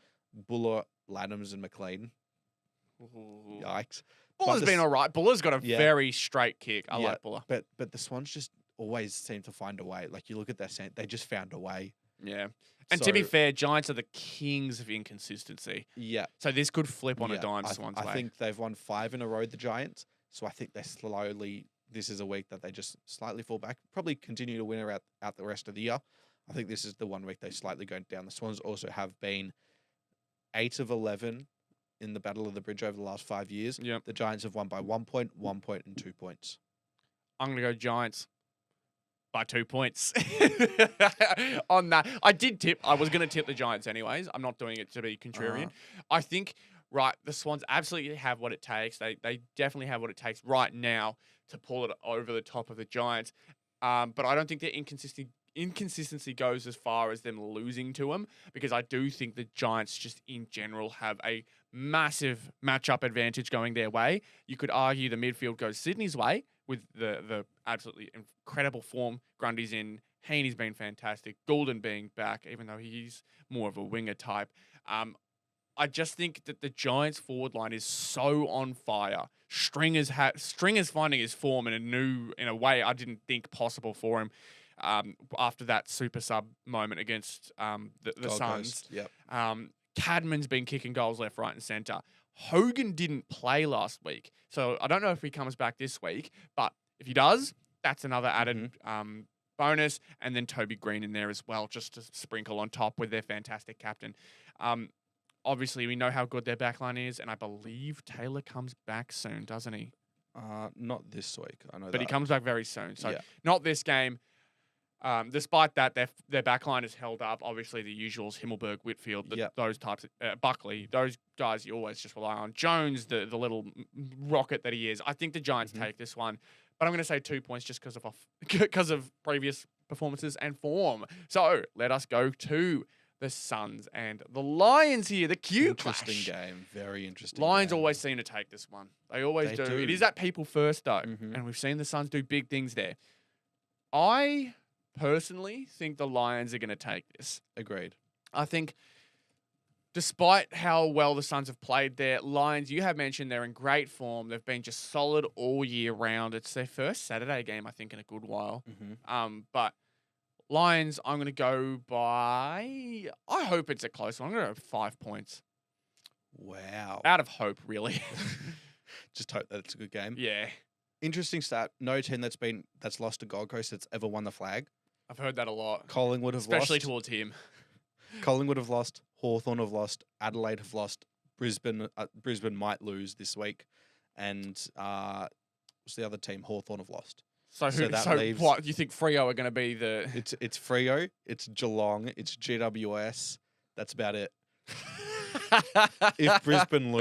Speaker 2: Buller, Laddams, and McLean.
Speaker 1: Ooh.
Speaker 2: Yikes.
Speaker 1: Buller's been all right. Buller's got a very straight kick. I like Buller.
Speaker 2: But the Swans just always seem to find a way. Like, you look at their set, they just found a way.
Speaker 1: Yeah. And to be fair, Giants are the kings of inconsistency.
Speaker 2: Yeah.
Speaker 1: So this could flip on a dime Swans way.
Speaker 2: I think they've won 5 in a row, the Giants. So I think they're slowly, this is a week that they just slightly fall back. Probably continue to win out the rest of the year. I think this is the 1 week they slightly go down. The Swans also have been 8 of 11 in the Battle of the Bridge over the last 5 years.
Speaker 1: Yep.
Speaker 2: The Giants have won by 1 point, 1 point, and 2 points.
Speaker 1: I'm going to go Giants by 2 points on that. I was going to tip the Giants anyways. I'm not doing it to be contrarian. I think, the Swans absolutely have what it takes. They definitely have what it takes right now to pull it over the top of the Giants. But I don't think their inconsistency goes as far as them losing to them, because I do think the Giants just in general have a massive matchup advantage going their way. You could argue the midfield goes Sydney's way with the absolutely incredible form Grundy's in. Haney's been fantastic. Goulden being back, even though he's more of a winger type. I just think that the Giants' forward line is so on fire. Stringer's finding his form in a way I didn't think possible for him after that super sub moment against the
Speaker 2: Gold
Speaker 1: Suns.
Speaker 2: Coast, yep.
Speaker 1: Cadman's been kicking goals left, right, and centre. Hogan didn't play last week, so I don't know if he comes back this week. But if he does, that's another added bonus. And then Toby Green in there as well, just to sprinkle on top with their fantastic captain. Obviously, we know how good their backline is, and I believe Taylor comes back soon, doesn't he?
Speaker 2: Not this week. I know that.
Speaker 1: But he comes back very soon. So
Speaker 2: Yeah.
Speaker 1: not this game. Despite that, their backline is held up. Obviously, the usuals, Himmelberg, Whitfield, those types, Buckley, those guys you always just rely on. Jones, the little rocket that he is. I think the Giants take this one. But I'm going to say 2 points just because of previous performances and form. So let us go to the Suns and the Lions here. The Q
Speaker 2: Interesting
Speaker 1: clash.
Speaker 2: game. Very interesting.
Speaker 1: Lions
Speaker 2: game.
Speaker 1: always seem to take this one. They always
Speaker 2: They
Speaker 1: do.
Speaker 2: do.
Speaker 1: It is at people first, though.
Speaker 2: Mhm.
Speaker 1: And we've seen the Suns do big things there. I personally think the Lions are going to take this.
Speaker 2: Agreed.
Speaker 1: I think despite how well the Suns have played there, Lions, you have mentioned they're in great form. They've been just solid all year round. It's their first Saturday game, I think, in a good while. But Lions, I'm going to go by, I hope it's a close one. I'm going to go 5 points.
Speaker 2: Wow.
Speaker 1: Out of hope, really.
Speaker 2: Just hope that it's a good game.
Speaker 1: Yeah.
Speaker 2: Interesting stat. No team that's lost to Gold Coast that's ever won the flag.
Speaker 1: I've heard that a lot.
Speaker 2: Collingwood have
Speaker 1: Especially
Speaker 2: lost.
Speaker 1: towards him.
Speaker 2: Collingwood have lost. Hawthorn have lost. Adelaide have lost. Brisbane might lose this week. And what's the other team? Hawthorn have lost.
Speaker 1: So
Speaker 2: leaves-
Speaker 1: what? You think Freo are going to be the...
Speaker 2: It's Freo. It's Geelong. It's GWS. That's about it. If Brisbane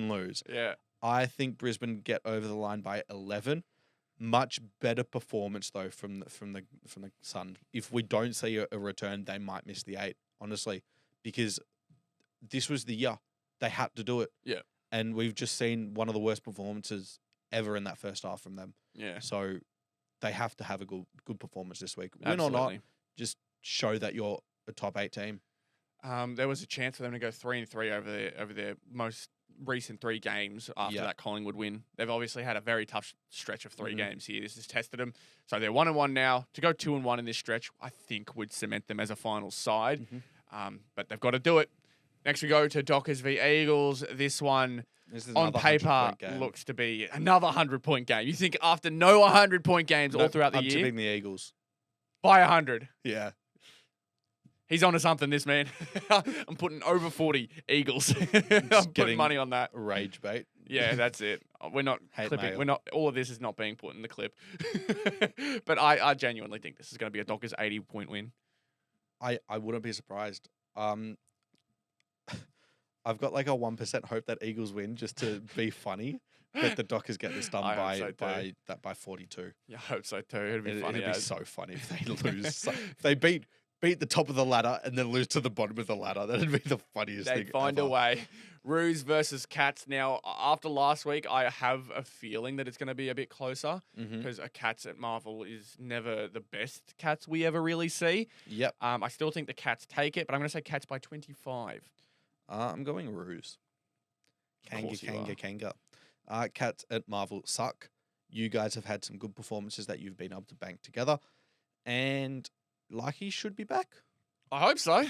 Speaker 2: lose,
Speaker 1: Yeah.
Speaker 2: I think Brisbane get over the line by 11. Much better performance though from the Sun. If we don't see a return, they might miss the 8. Honestly, because this was the year they had to do it.
Speaker 1: Yeah.
Speaker 2: And we've just seen one of the worst performances ever in that first half from them.
Speaker 1: Yeah.
Speaker 2: So they have to have a good performance this week.
Speaker 1: Absolutely.
Speaker 2: Win or not, just show that you're a top 8 team.
Speaker 1: There was a chance for them to go 3-3 over their most recent 3 games after that Collingwood win. They've obviously had a very tough stretch of 3 games here. This has tested them. So they're 1-1 now. To go 2-1 in this stretch, I think would cement them as a final side. But they've got to do it. Next we go to Dockers v Eagles. This one on paper looks to be another 100-point game. You think after no 100-point games all throughout the year?
Speaker 2: I'm tipping the Eagles.
Speaker 1: By 100.
Speaker 2: Yeah.
Speaker 1: He's onto something, this man. I'm putting over 40 Eagles. I'm putting money on that.
Speaker 2: Rage bait.
Speaker 1: Yeah, that's it. We're not clipping.
Speaker 2: mail.
Speaker 1: We're not. All of this is not being put in the clip. But I genuinely think this is going to be a Dockers 80-point win.
Speaker 2: I wouldn't be surprised. I've got like a 1% hope that Eagles win just to be funny. But the Dockers get this done by 42.
Speaker 1: Yeah, I hope so too. It'd be funny.
Speaker 2: It'd be so funny if they lose. If they beat the top of the ladder and then lose to the bottom of the ladder. That'd be the funniest thing.
Speaker 1: They'd find a way. Roos versus Cats. Now, after last week, I have a feeling that it's going to be a bit closer because a Cats at Marvel is never the best Cats we ever really see.
Speaker 2: Yep.
Speaker 1: I still think the Cats take it, but I'm going to say Cats by 25.
Speaker 2: I'm going Roos. Kanga. Cats at Marvel suck. You guys have had some good performances that you've been able to bank together. And Lucky should be back.
Speaker 1: I hope so.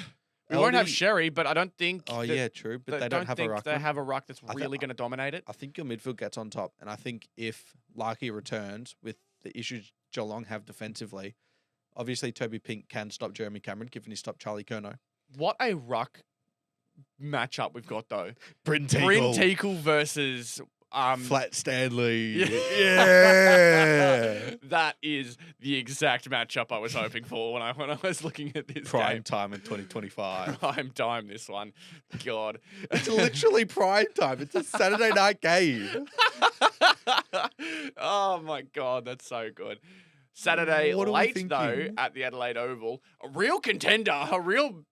Speaker 1: We won't have Sherry, but I don't think...
Speaker 2: Oh, yeah, true. But they don't have a ruck.
Speaker 1: They have a ruck that's really going to dominate it.
Speaker 2: I think your midfield gets on top. And I think if Lucky returns with the issues Geelong have defensively, obviously Toby Pink can stop Jeremy Cameron, given he stopped Charlie Curnow.
Speaker 1: What a ruck matchup we've got, though.
Speaker 2: Bryn
Speaker 1: Teakle versus...
Speaker 2: Flat Stanley. Yeah.
Speaker 1: That is the exact matchup I was hoping for when I was looking at this
Speaker 2: prime time in 2025.
Speaker 1: Prime time, this one. God.
Speaker 2: It's literally prime time. It's a Saturday night game.
Speaker 1: Oh, my God. That's so good. Saturday late, though, at the Adelaide Oval. A real contender. A real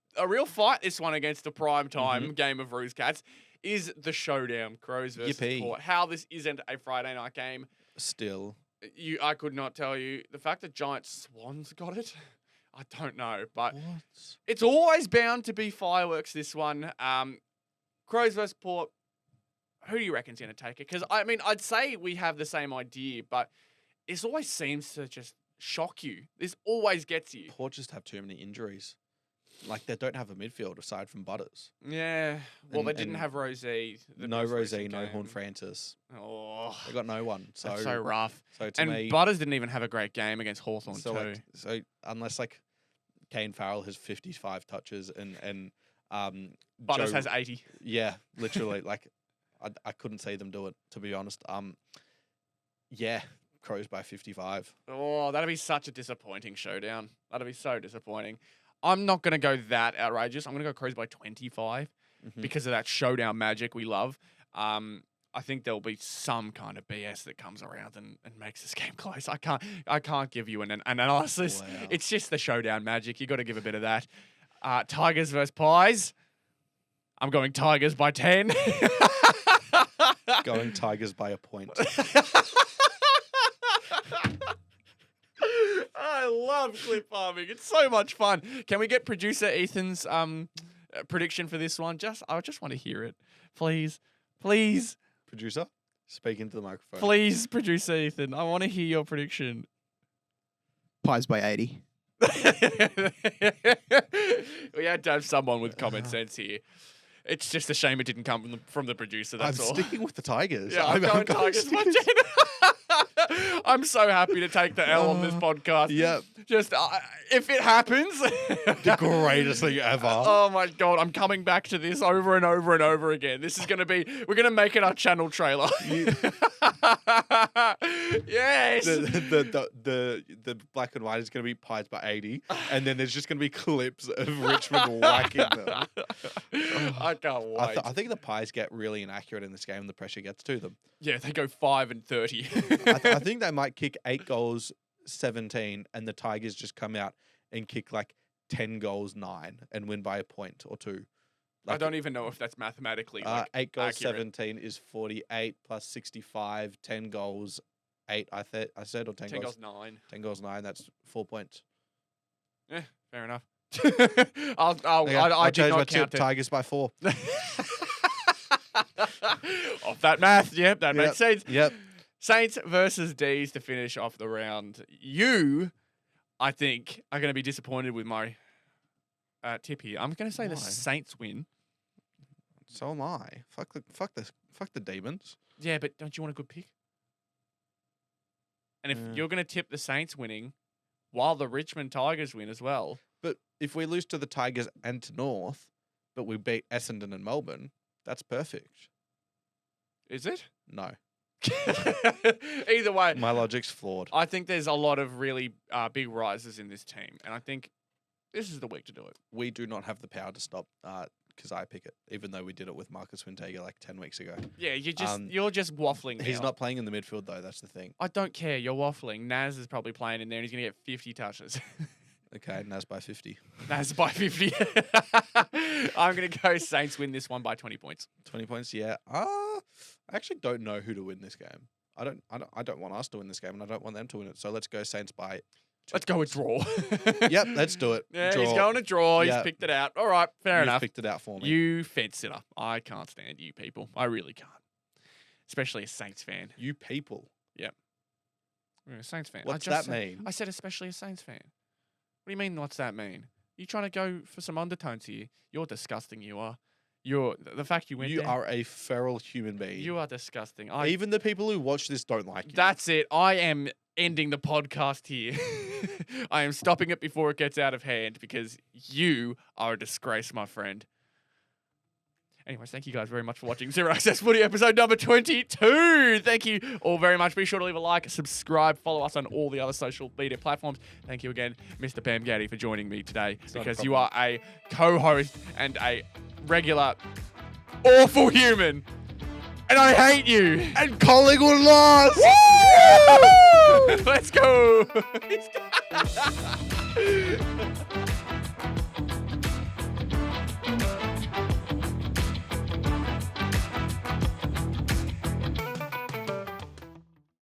Speaker 1: fight, this one, against a prime time game of Roos Cats. Is the Showdown, Crows versus Port. How this isn't a Friday night game.
Speaker 2: Still.
Speaker 1: I could not tell you. The fact that Giants Swans got it, I don't know. But it's always bound to be fireworks, this one. Crows versus Port. Who do you reckon's going to take it? Because, I mean, I'd say we have the same idea, but it always seems to just shock you. This always gets you.
Speaker 2: Port just have too many injuries. Like, they don't have a midfield aside from Butters.
Speaker 1: Yeah. Well, they didn't
Speaker 2: And
Speaker 1: have Rosie.
Speaker 2: no Rosie, no Horn Francis.
Speaker 1: Oh.
Speaker 2: They got no one. So
Speaker 1: That's so rough.
Speaker 2: So to
Speaker 1: And
Speaker 2: me,
Speaker 1: Butters didn't even have a great game against Hawthorn
Speaker 2: so
Speaker 1: too.
Speaker 2: like, so unless like Kane Farrell has 55 touches and
Speaker 1: Butters
Speaker 2: Joe-
Speaker 1: has 80.
Speaker 2: yeah, literally like I couldn't see them do it, to be honest. Yeah, Crows by 55.
Speaker 1: Oh, that'd be such a disappointing showdown. That'd be so disappointing. I'm not going to go that outrageous. I'm going to go Crows by 25 because of that showdown magic we love. I think there'll be some kind of BS that comes around and makes this game close. I can't give you an analysis.
Speaker 2: Wow.
Speaker 1: It's just the showdown magic. You got to give a bit of that. Tigers versus Pies. I'm going Tigers by 10.
Speaker 2: Going Tigers by a point.
Speaker 1: I love clip farming. It's so much fun. Can we get producer Ethan's prediction for this one? I just want to hear it. Please. Please.
Speaker 2: Producer, speak into the microphone.
Speaker 1: Please, producer Ethan. I want to hear your prediction.
Speaker 3: Pies by 80.
Speaker 1: We had to have someone with common sense here. It's just a shame it didn't come from the producer, that's
Speaker 2: I'm
Speaker 1: all.
Speaker 2: sticking with the Tigers.
Speaker 1: Yeah, I'm going Tigers by 10. I'm so happy to take the L on this podcast.
Speaker 2: Yep.
Speaker 1: Just, if it happens.
Speaker 2: The greatest thing ever.
Speaker 1: Oh my God, I'm coming back to this over and over and over again. This is going to be, we're going to make it our channel trailer. Yes.
Speaker 2: The black and white is going to be Pies by 80. And then there's just going to be clips of Richmond whacking them.
Speaker 1: I can't wait.
Speaker 2: I think the Pies get really inaccurate in this game and the pressure gets to them.
Speaker 1: Yeah, they go 5 and 30.
Speaker 2: I think they might kick 8 goals, 17, and the Tigers just come out and kick like 10 goals, 9, and win by a point or 2.
Speaker 1: I don't even know if that's mathematically like,
Speaker 2: 8 goals,
Speaker 1: accurate.
Speaker 2: 17 is 48 plus 65, 10 goals, 8, I said, or 10
Speaker 1: 10
Speaker 2: goals.
Speaker 1: goals 9.
Speaker 2: 10 goals, 9, that's 4 points.
Speaker 1: Yeah, fair enough.
Speaker 2: Okay,
Speaker 1: I did
Speaker 2: change my
Speaker 1: not
Speaker 2: tip,
Speaker 1: count it.
Speaker 2: Tigers by 4.
Speaker 1: Off that math, yep, that makes sense.
Speaker 2: Yep.
Speaker 1: Saints versus D's to finish off the round. You, I think, are going to be disappointed with my tip here. I'm going to say the
Speaker 2: Why?
Speaker 1: Saints win.
Speaker 2: So am I. Fuck the Demons.
Speaker 1: Yeah, but don't you want a good pick? And if
Speaker 2: Yeah.
Speaker 1: you're going to tip the Saints winning while the Richmond Tigers win as well.
Speaker 2: But if we lose to the Tigers and to North, but we beat Essendon and Melbourne, that's perfect.
Speaker 1: Is it?
Speaker 2: No.
Speaker 1: Either way,
Speaker 2: My logic's flawed.
Speaker 1: I think there's a lot of really big rises in this team. And I think this is the week to do it.
Speaker 2: We do not have the power to stop because I pick it, even though we did it with Marcus Wintega like 10 weeks ago.
Speaker 1: Yeah, you're just waffling
Speaker 2: He's
Speaker 1: now.
Speaker 2: not playing in the midfield, though. That's the thing.
Speaker 1: I don't care. You're waffling. Naz is probably playing in there and he's going to get 50 touches.
Speaker 2: Okay, Naz by 50.
Speaker 1: Naz by 50. I'm going to go Saints win this one by 20 points.
Speaker 2: 20 points, yeah. I actually don't know who to win this game. I don't want us to win this game, and I don't want them to win it. So let's go Saints by 2
Speaker 1: Let's go with draw.
Speaker 2: Yep, let's do it.
Speaker 1: Yeah,
Speaker 2: Draw.
Speaker 1: he's going to draw. He's
Speaker 2: Yeah.
Speaker 1: picked it out. All right, fair
Speaker 2: You've
Speaker 1: enough.
Speaker 2: picked it out for me.
Speaker 1: You fence sitter. I can't stand you people. I really can't. Especially a Saints fan.
Speaker 2: You people.
Speaker 1: You're a Saints fan.
Speaker 2: What's
Speaker 1: I just
Speaker 2: that mean?
Speaker 1: I said especially a Saints fan. What do you mean, what's that mean? You trying to go for some undertones here? You're disgusting, you are. The fact you went
Speaker 2: You
Speaker 1: there,
Speaker 2: are a feral human being.
Speaker 1: you are disgusting.
Speaker 2: Even the people who watch this don't like you.
Speaker 1: That's it. I am ending the podcast here. I am stopping it before it gets out of hand because you are a disgrace, my friend. Anyways, thank you guys very much for watching Zero Access Footy episode number 22. Thank you all very much. Be sure to leave a like, subscribe, follow us on all the other social media platforms. Thank you again, Mr. Bam Gaddy, for joining me today
Speaker 2: not a
Speaker 1: because you
Speaker 2: problem.
Speaker 1: are a co-host and a regular awful human. And I hate you.
Speaker 2: And Collingwood lost!
Speaker 1: Let's go.